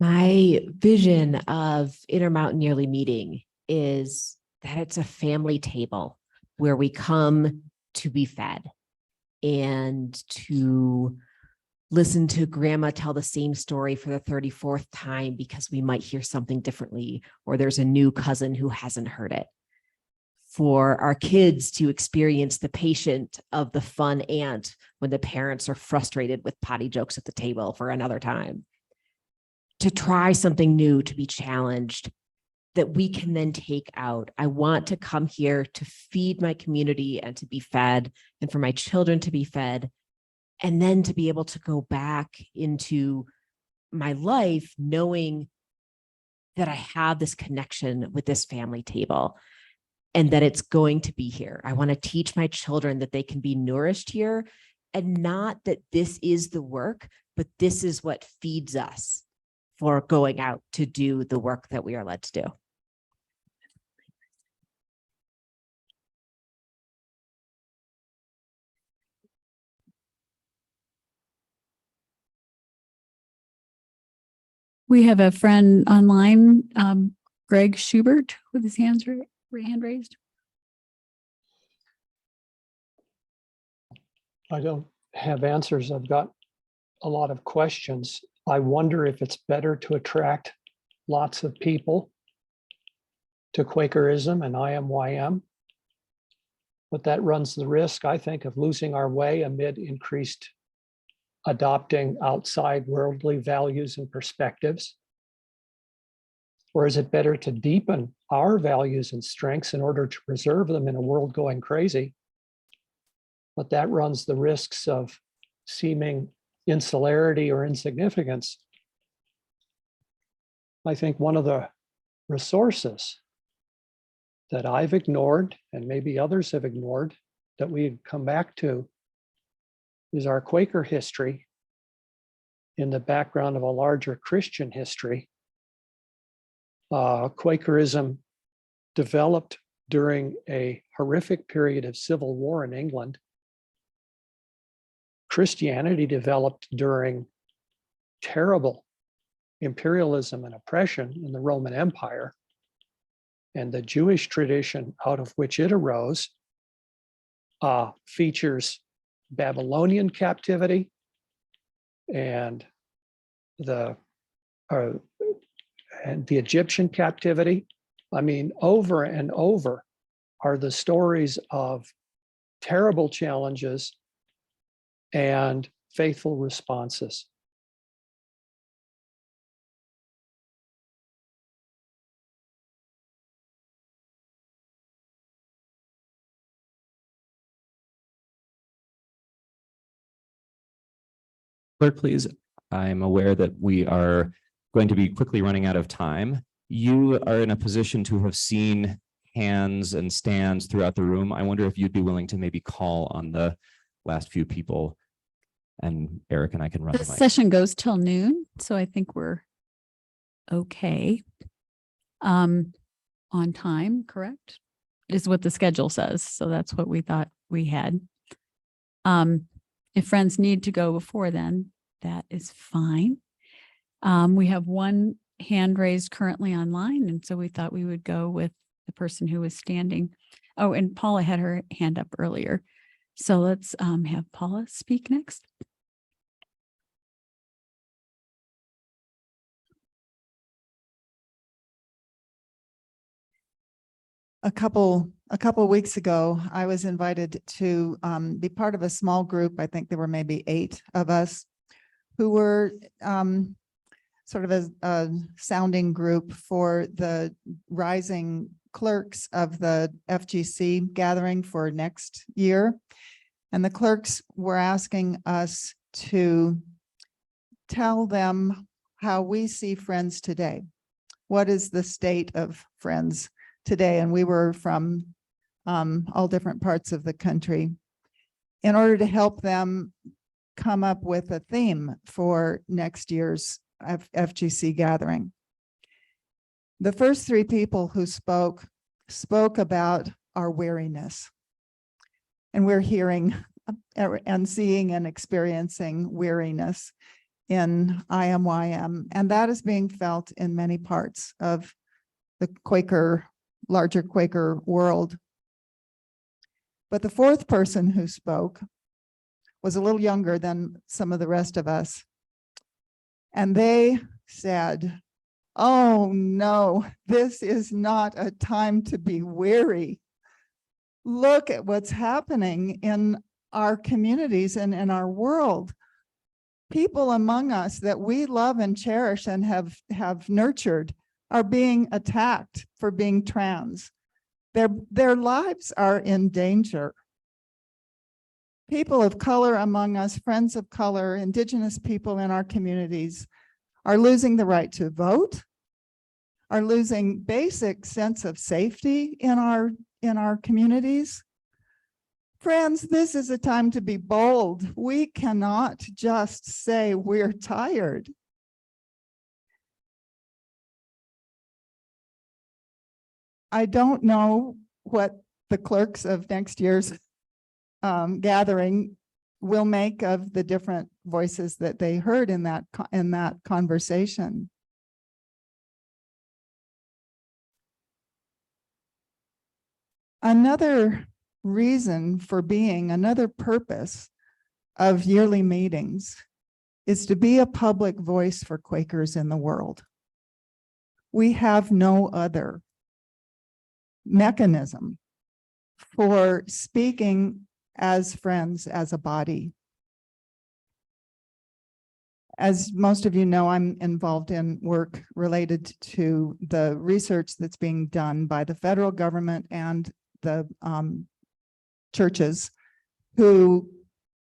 My vision of Intermountain Yearly Meeting is that it's a family table where we come to be fed and to listen to grandma tell the same story for the 34th time because we might hear something differently, or there's a new cousin who hasn't heard it. For our kids to experience the patient of the fun aunt when the parents are frustrated with potty jokes at the table for another time. To try something new, to be challenged, that we can then take out. I want to come here to feed my community and to be fed, and for my children to be fed, and then to be able to go back into my life knowing that I have this connection with this family table and that it's going to be here. I want to teach my children that they can be nourished here, and not that this is the work, but this is what feeds us for going out to do the work that we are led to do. We have a friend online, Greg Schubert, with his hand raised. I don't have answers. I've got a lot of questions. I wonder if it's better to attract lots of people to Quakerism and IMYM, but that runs the risk, I think, of losing our way amid increased adopting outside worldly values and perspectives. Or is it better to deepen our values and strengths in order to preserve them in a world going crazy? But that runs the risks of seeming insularity or insignificance. I think one of the resources that I've ignored, and maybe others have ignored, that we come back to is our Quaker history in the background of a larger Christian history. Quakerism developed during a horrific period of civil war in England. Christianity developed during terrible imperialism and oppression in the Roman Empire. And the Jewish tradition out of which it arose features Babylonian captivity and the Egyptian captivity. I mean, over and over are the stories of terrible challenges and faithful responses. Clerk, please. I'm aware that we are going to be quickly running out of time. You are in a position to have seen hands and stands throughout the room. I wonder if you'd be willing to maybe call on the last few people, and Eric and I can run This the mic. session goes till noon, so I think we're okay. On time, correct? Is what the schedule says. So that's what we thought we had. If friends need to go before then, that is fine. We have one hand raised currently online, and so we thought we would go with the person who was standing. Oh, and Paula had her hand up earlier. So let's have Paula speak next. a couple weeks ago, I was invited to be part of a small group. I think there were maybe 8 of us who were sort of a sounding group for the rising clerks of the FGC gathering for next year. And the clerks were asking us to tell them how we see Friends today. What is the state of Friends today? And we were from all different parts of the country in order to help them come up with a theme for next year's FGC gathering. The first 3 people who spoke about our weariness. And we're hearing and seeing and experiencing weariness in IMYM, and that is being felt in many parts of the larger Quaker world. But the 4th person who spoke was a little younger than some of the rest of us. And they said, "Oh no, this is not a time to be weary. Look at what's happening in our communities and in our world. People among us that we love and cherish and have nurtured are being attacked for being trans. Their lives are in danger. People of color among us, friends of color, Indigenous people in our communities are losing the right to vote, are losing basic sense of safety in our communities. Friends, this is a time to be bold. We cannot just say we're tired. I don't know what the clerks of next year's gathering will make of the different voices that they heard in that conversation. Another reason for being, another purpose of yearly meetings is to be a public voice for Quakers in the world. We have no other mechanism for speaking as friends, as a body. As most of you know, I'm involved in work related to the research that's being done by the federal government and the churches who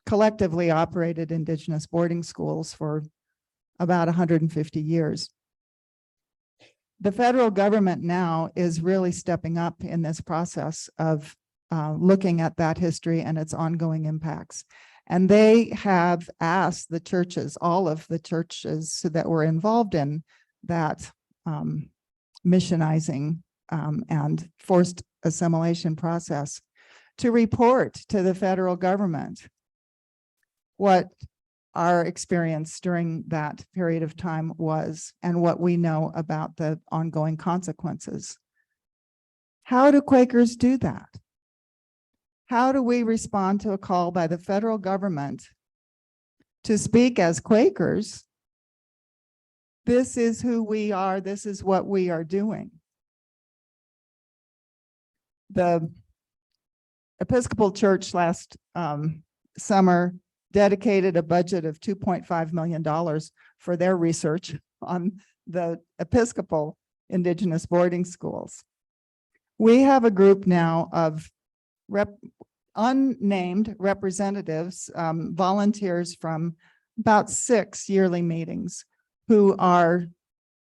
collectively operated Indigenous boarding schools for about 150 years. The federal government now is really stepping up in this process of looking at that history and its ongoing impacts. And they have asked the churches, all of the churches that were involved in that missionizing and forced assimilation process, to report to the federal government what our experience during that period of time was and what we know about the ongoing consequences. How do Quakers do that? How do we respond to a call by the federal government to speak as Quakers? This is who we are. This is what we are doing. The Episcopal Church last summer dedicated a budget of $2.5 million for their research on the Episcopal Indigenous boarding schools. We have a group now of unnamed representatives, volunteers from about 6 yearly meetings who are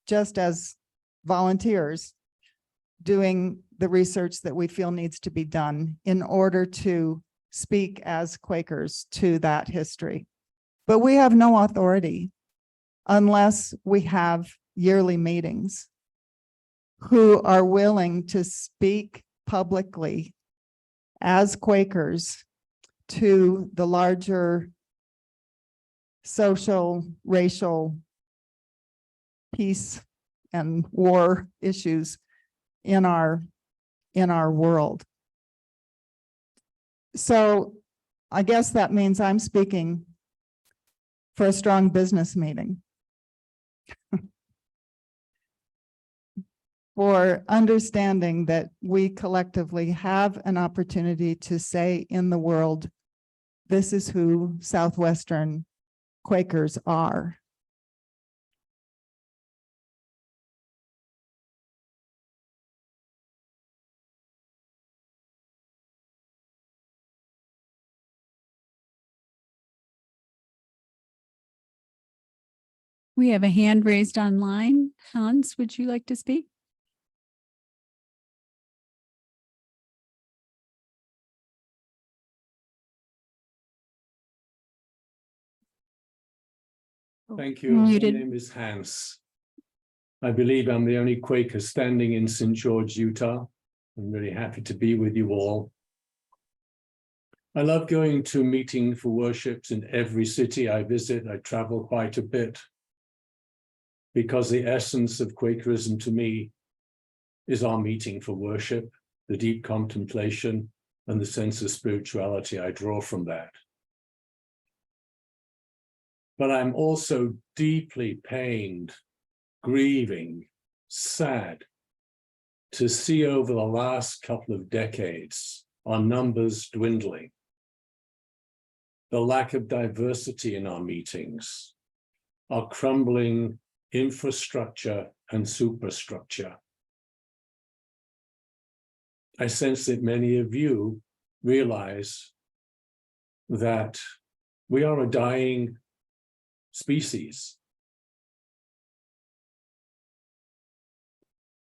just as volunteers doing the research that we feel needs to be done in order to speak as Quakers to that history. But we have no authority unless we have yearly meetings who are willing to speak publicly as Quakers to the larger social, racial, peace and war issues in our world. So I guess that means I'm speaking for a strong business meeting. for understanding that we collectively have an opportunity to say in the world, this is who Southwestern Quakers are. We have a hand raised online. Hans, would you like to speak? Thank you. My Muted. name is Hans. I believe I'm the only Quaker standing in St. George, Utah. I'm really happy to be with you all. I love going to meeting for worships in every city I visit. I travel quite a bit because the essence of Quakerism to me is our meeting for worship, the deep contemplation, and the sense of spirituality I draw from that. But I'm also deeply pained, grieving, sad to see over the last couple of decades our numbers dwindling, the lack of diversity in our meetings, our crumbling infrastructure and superstructure. I sense that many of you realize that we are a dying species.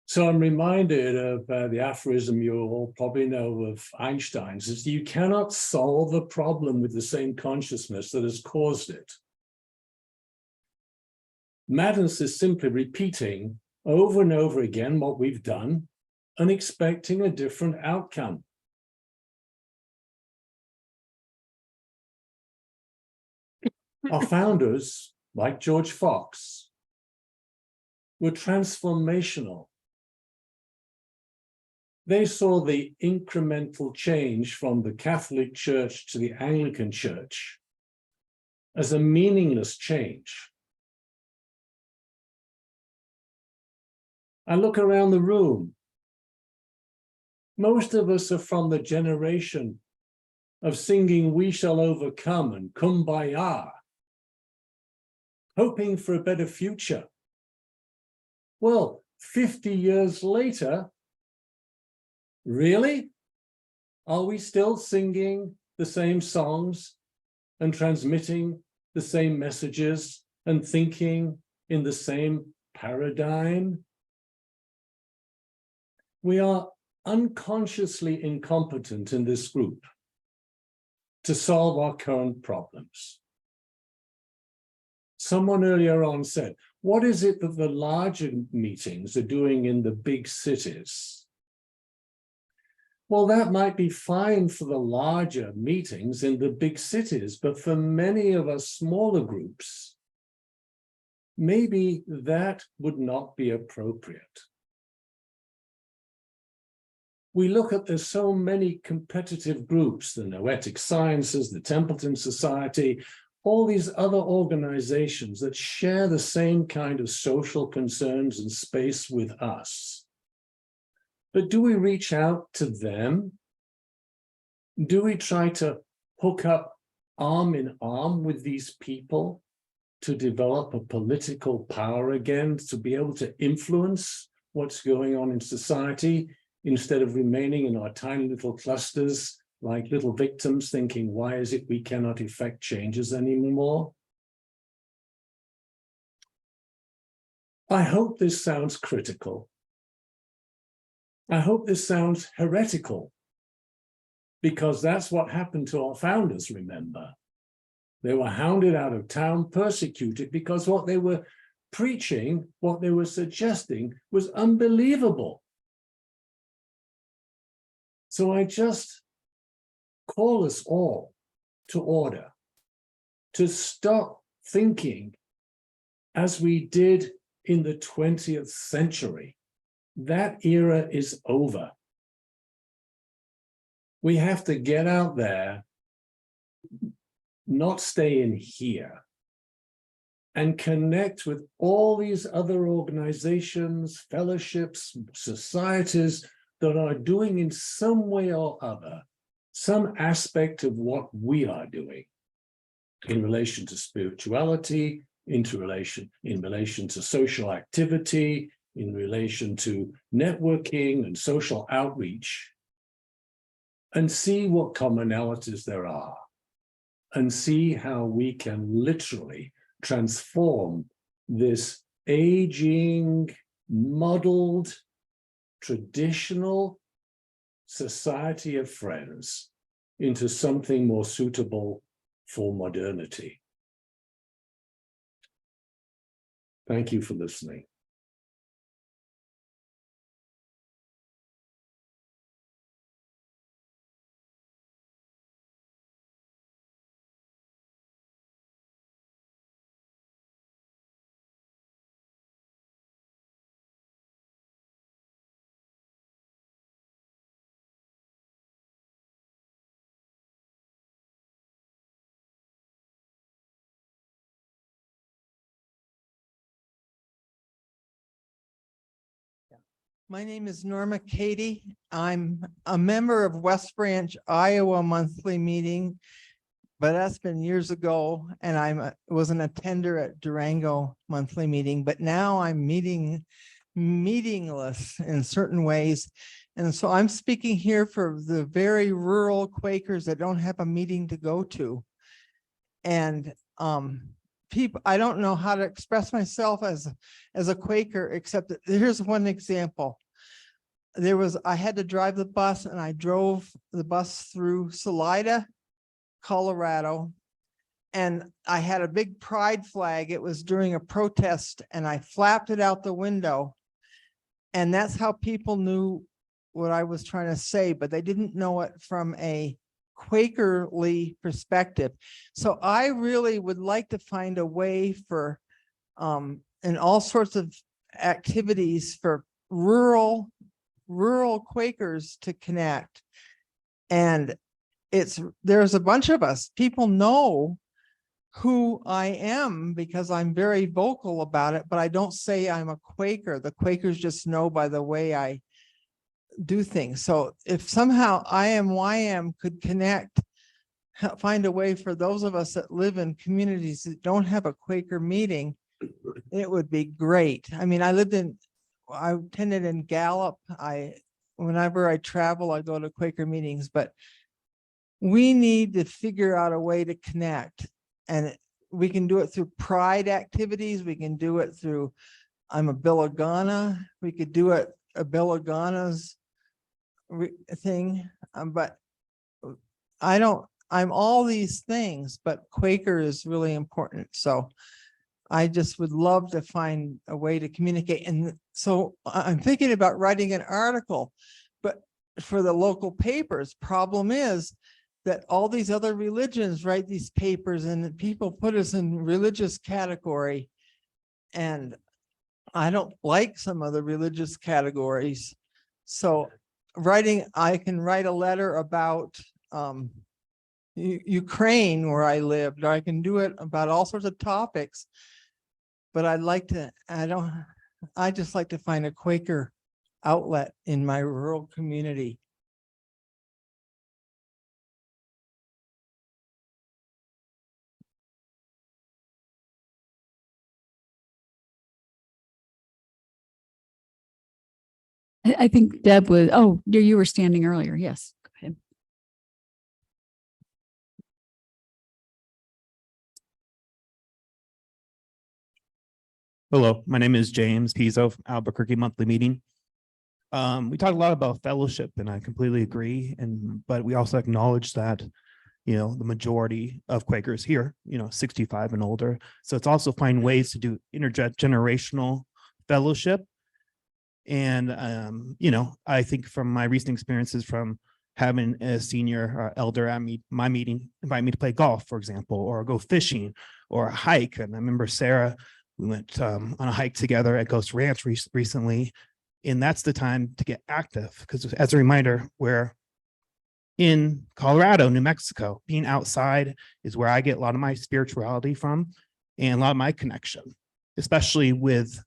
So I'm reminded of the aphorism you all probably know of Einstein's, is you cannot solve a problem with the same consciousness that has caused it. Madness is simply repeating over and over again what we've done and expecting a different outcome. Our founders, like George Fox, were transformational. They saw the incremental change from the Catholic Church to the Anglican Church as a meaningless change. I look around the room. Most of us are from the generation of singing "We Shall Overcome" and "Kumbaya," hoping for a better future. Well, 50 years later, really? Are we still singing the same songs and transmitting the same messages and thinking in the same paradigm? We are unconsciously incompetent in this group to solve our current problems. Someone earlier on said, what is it that the larger meetings are doing in the big cities? Well, that might be fine for the larger meetings in the big cities, but for many of us smaller groups, maybe that would not be appropriate. We look at there's so many competitive groups, the Noetic Sciences, the Templeton Society, all these other organizations that share the same kind of social concerns and space with us. But do we reach out to them? Do we try to hook up arm in arm with these people to develop a political power again, to be able to influence what's going on in society, instead of remaining in our tiny little clusters like little victims thinking, why is it we cannot effect changes anymore? I hope this sounds critical. I hope this sounds heretical, because that's what happened to our founders, remember. They were hounded out of town, persecuted, because what they were preaching, what they were suggesting was unbelievable. So I just call us all to order, to stop thinking as we did in the 20th century. That era is over. We have to get out there, not stay in here. and connect with all these other organizations, fellowships, societies that are doing in some way or other some aspect of what we are doing in relation to spirituality, in relation to social activity, in relation to networking and social outreach, and see what commonalities there are, and see how we can literally transform this aging, muddled, traditional society of friends into something more suitable for modernity. Thank you for listening. My name is Norma Cady. I'm a member of West Branch, Iowa monthly meeting, but that's been years ago. And was an attender at Durango monthly meeting, but now I'm meetingless in certain ways. And so I'm speaking here for the very rural Quakers that don't have a meeting to go to. And people, I don't know how to express myself as a Quaker, except that here's one example. I had to drive the bus, and I drove the bus through Salida, Colorado, and I had a big pride flag. It was during a protest, and I flapped it out the window. And that's how people knew what I was trying to say, but they didn't know it from a Quakerly perspective. So I really would like to find a way for and all sorts of activities for rural Quakers to connect. And there's a bunch of us. People know who I am because I'm very vocal about it, but I don't say I'm a Quaker. The Quakers just know by the way I do things. So if somehow IMYM could connect, find a way for those of us that live in communities that don't have a Quaker meeting, it would be great. I mean, I attended in Gallup. Whenever I travel, I go to Quaker meetings, but we need to figure out a way to connect. And we can do it through pride activities. We can do it through, I'm a Billagana. We could do it a Billagana's thing, but I'm all these things, but Quaker is really important. So I just would love to find a way to communicate. And so I'm thinking about writing an article, but for the local papers. Problem is that all these other religions write these papers, and people put us in religious category. And I don't like some of the religious categories. So I can write a letter about Ukraine, where I lived, or I can do it about all sorts of topics. But I just like to find a Quaker outlet in my rural community. I think Deb was, you were standing earlier. Yes, go ahead. Hello, my name is James Pizzo of Albuquerque Monthly Meeting. We talked a lot about fellowship, and I completely agree. But we also acknowledge that, the majority of Quakers here, 65 and older. So it's also find ways to do intergenerational fellowship. And, I think from my recent experiences from having a senior or elder at my meeting invite me to play golf, for example, or go fishing or hike. And I remember Sarah, we went on a hike together at Ghost Ranch recently, and that's the time to get active. Because as a reminder, we're in Colorado, New Mexico. Being outside is where I get a lot of my spirituality from. and a lot of my connection, especially with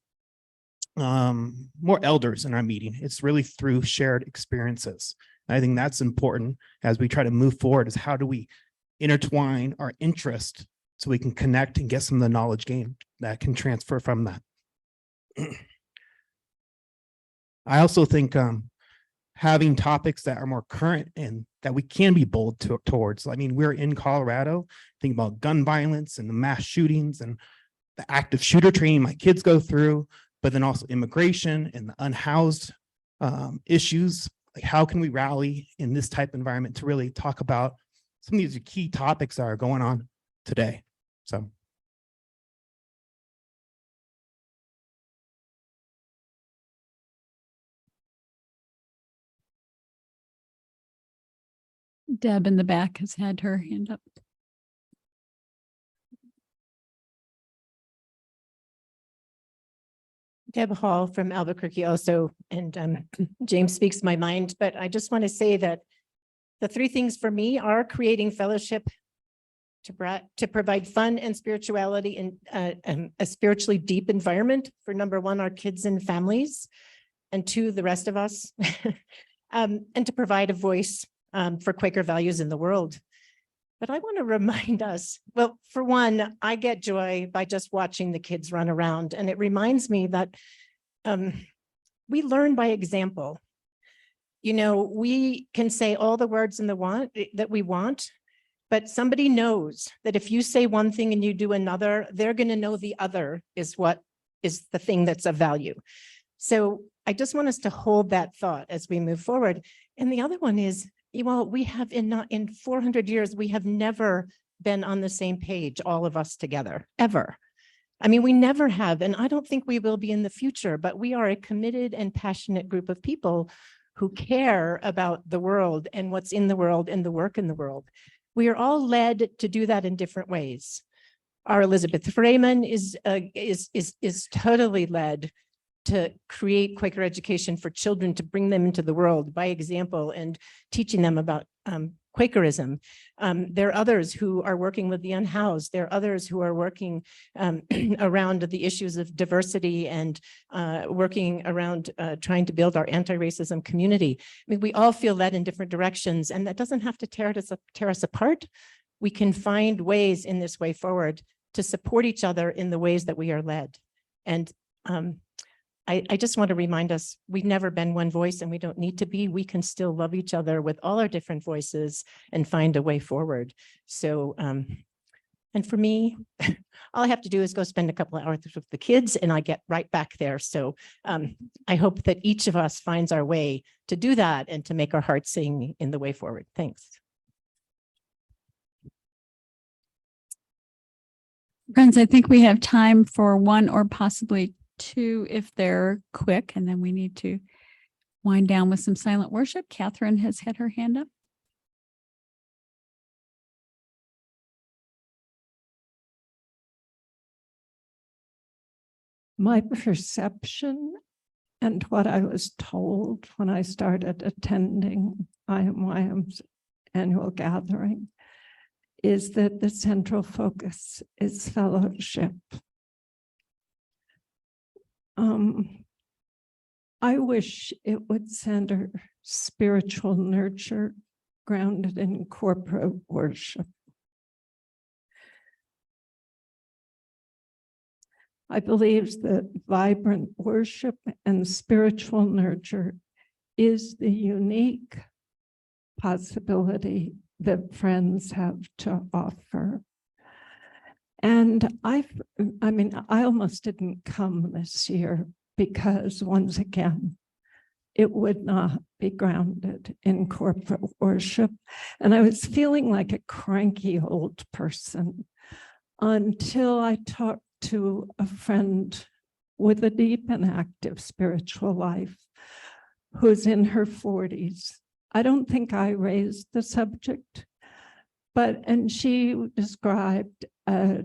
more elders in our meeting. It's really through shared experiences. And I think that's important as we try to move forward, is how do we intertwine our interest so we can connect and get some of the knowledge gained that can transfer from that. I also think having topics that are more current and that we can be bold towards. I mean, we're in Colorado, think about gun violence and the mass shootings and the active shooter training my kids go through, but then also immigration and the unhoused issues. Like, how can we rally in this type of environment to really talk about some of these key topics that are going on today? So. Deb in the back has had her hand up. Deb Hall from Albuquerque also, and James speaks my mind, but I just want to say that the three things for me are creating fellowship, to provide fun and spirituality in a spiritually deep environment for, number one, our kids and families, and two, the rest of us, and to provide a voice for Quaker values in the world. But I want to remind us, well, for one, I get joy by just watching the kids run around, and it reminds me that we learn by example. You know, we can say all the words in that we want, but somebody knows that if you say one thing and you do another, they're going to know the other is what is the thing that's of value. So I just want us to hold that thought as we move forward. And the other one is, well, we have in 400 years, we have never been on the same page, all of us together, ever. I mean, we never have, and I don't think we will be in the future, but we are a committed and passionate group of people who care about the world and what's in the world and the work in the world. We are all led to do that in different ways. Our Elizabeth Freeman is totally led to create Quaker education for children, to bring them into the world by example and teaching them about Quakerism. There are others who are working with the unhoused. There are others who are working around the issues of diversity and working around trying to build our anti-racism community. I mean, we all feel led in different directions, and that doesn't have to tear us apart. We can find ways in this way forward to support each other in the ways that we are led. And I just want to remind us, we've never been one voice, and we don't need to be. We can still love each other with all our different voices and find a way forward. So, and for me, all I have to do is go spend a couple of hours with the kids and I get right back there. So I hope that each of us finds our way to do that and to make our hearts sing in the way forward. Thanks. Friends, I think we have time for one or possibly two if they're quick, and then we need to wind down with some silent worship. Catherine has had her hand up. My perception and what I was told when I started attending IMYM's annual gathering is that the central focus is fellowship. I wish it would center spiritual nurture grounded in corporate worship. I believe that vibrant worship and spiritual nurture is the unique possibility that Friends have to offer. And I almost didn't come this year because, once again, it would not be grounded in corporate worship. And I was feeling like a cranky old person until I talked to a friend with a deep and active spiritual life who's in her 40s. I don't think I raised the subject, and she described a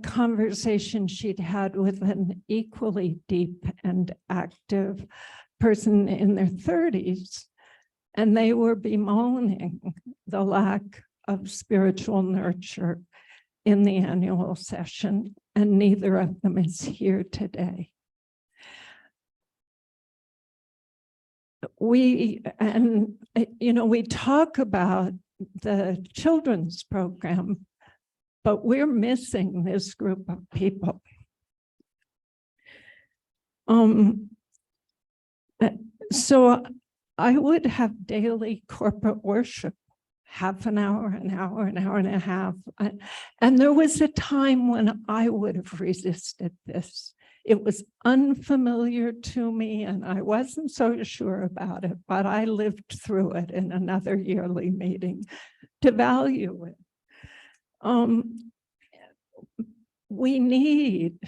conversation she'd had with an equally deep and active person in their 30s, and they were bemoaning the lack of spiritual nurture in the annual session, and neither of them is here today. We talk about the children's program, but we're missing this group of people. So I would have daily corporate worship, half an hour, an hour and a half. And there was a time when I would have resisted this. It was unfamiliar to me and I wasn't so sure about it, but I lived through it in another yearly meeting to value it. We need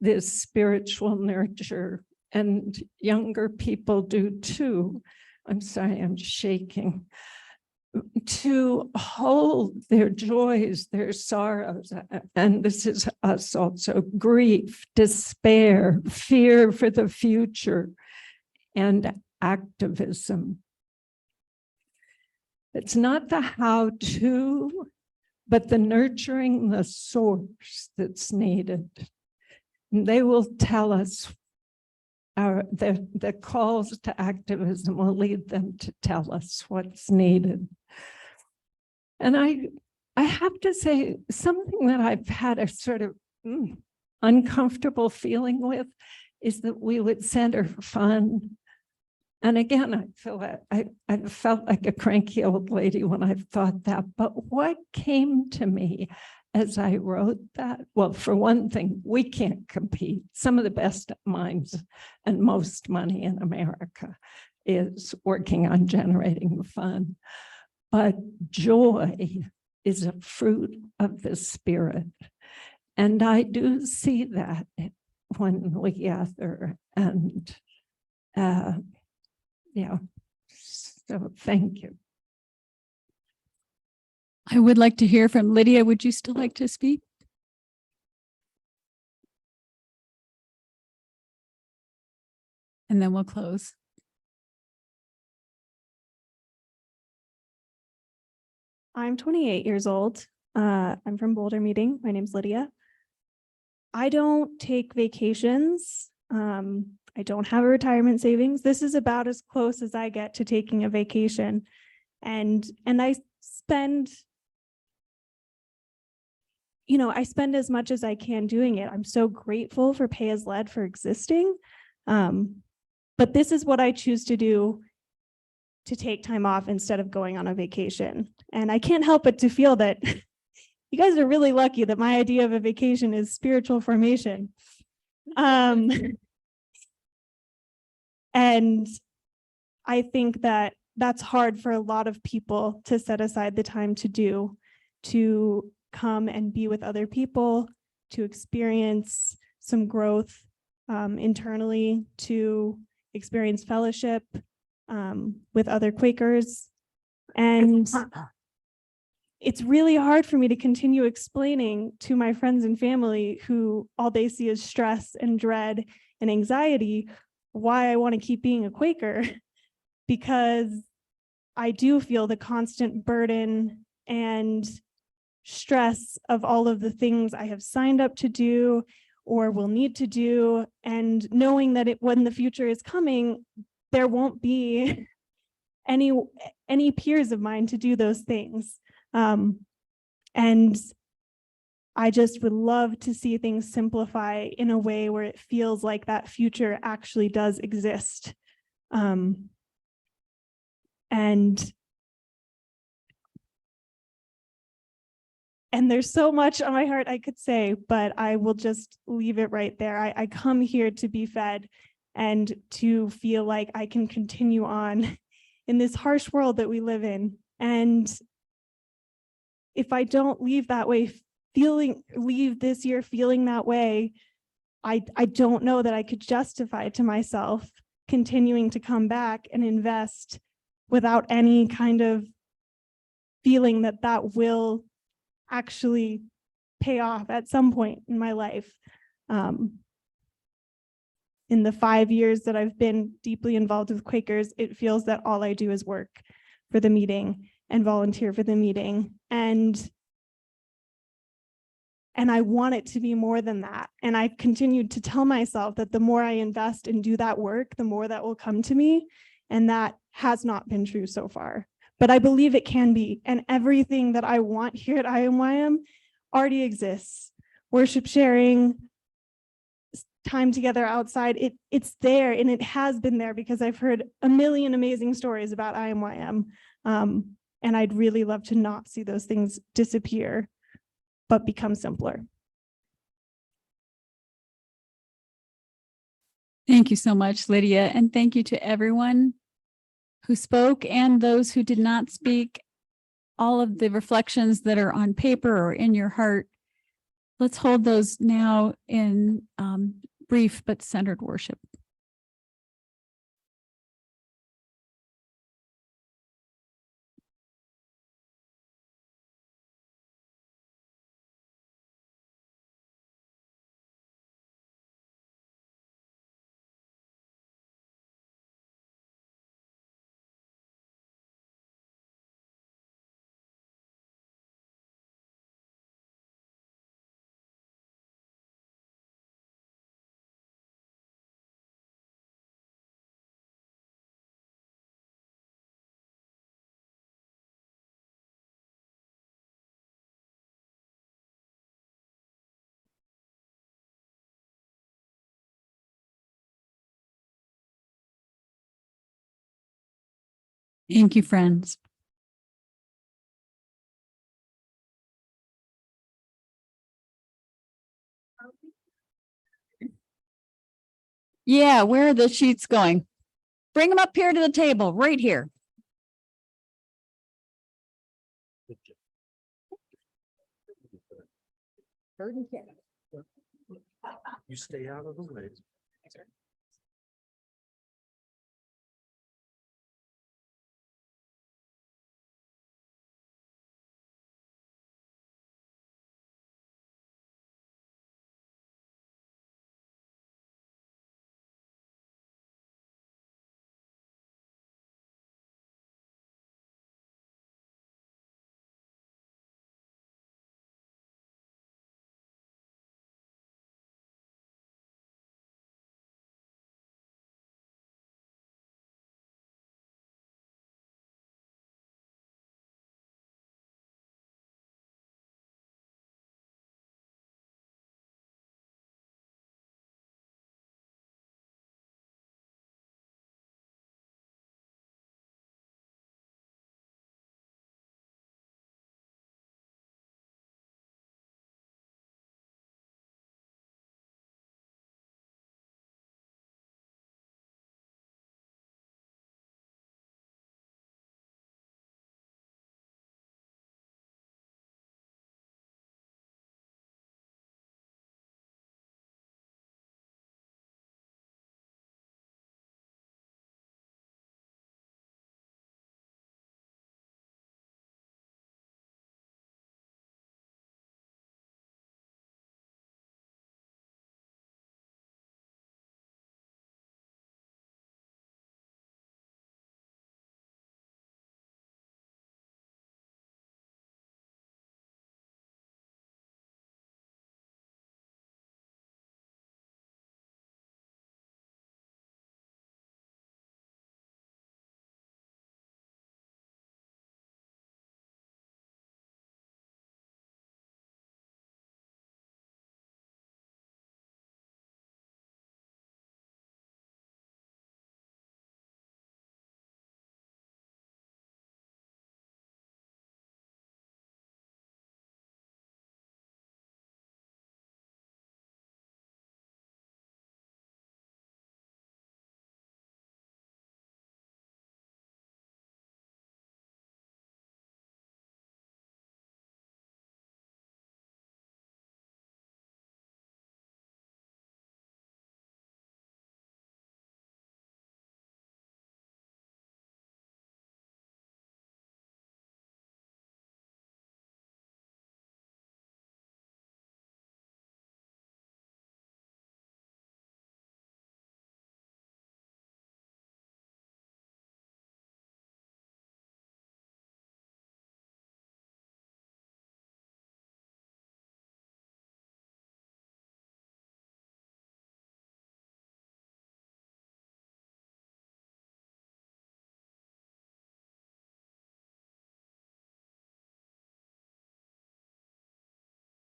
this spiritual nurture, and younger people do too. I'm sorry, I'm shaking. To hold their joys, their sorrows, and this is us also, grief, despair, fear for the future, and activism. It's not the how-to, but the nurturing the source that's needed. And they will tell us, the calls to activism will lead them to tell us what's needed. And I have to say, something that I've had a sort of uncomfortable feeling with is that we would center fun. And again, I felt like a cranky old lady when I thought that, but what came to me as I wrote that, well, for one thing, we can't compete. Some of the best minds and most money in America is working on generating fun. But joy is a fruit of the spirit. And I do see that when we gather, and yeah, so thank you. I would like to hear from Lydia. Would you still like to speak? And then we'll close. I'm 28 years old. I'm from Boulder Meeting. My name's Lydia. I don't take vacations. I don't have a retirement savings. This is about as close as I get to taking a vacation. And I spend, I spend as much as I can doing it. I'm so grateful for Pay as Led for existing. But this is what I choose to do, to take time off instead of going on a vacation. And I can't help but to feel that you guys are really lucky that my idea of a vacation is spiritual formation. And I think that that's hard for a lot of people to set aside the time to do, to come and be with other people, to experience some growth internally, to experience fellowship with other Quakers. And it's really hard for me to continue explaining to my friends and family who all they see is stress and dread and anxiety why I want to keep being a Quaker, because I do feel the constant burden and stress of all of the things I have signed up to do or will need to do, and knowing that when the future is coming, there won't be any peers of mine to do those things. And I just would love to see things simplify in a way where it feels like that future actually does exist. And there's so much on my heart I could say, but I will just leave it right there. I come here to be fed and to feel like I can continue on in this harsh world that we live in. And if I don't leave that way, leave this year feeling that way, I don't know that I could justify to myself continuing to come back and invest without any kind of feeling that that will actually pay off at some point in my life. In the 5 years that I've been deeply involved with Quakers, it feels that all I do is work for the meeting and volunteer for the meeting. And And I want it to be more than that. And I've continued to tell myself that the more I invest and do that work, the more that will come to me. And that has not been true so far. But I believe it can be. And everything that I want here at IMYM already exists. Worship sharing, time together outside, it's there, and it has been there because I've heard a million amazing stories about IMYM. And I'd really love to not see those things disappear, but become simpler. Thank you so much, Lydia. And thank you to everyone who spoke and those who did not speak. All of the reflections that are on paper or in your heart, let's hold those now in brief but centered worship. Thank you, friends. Yeah, where are the sheets going? Bring them up here to the table, right here. You stay out of the way.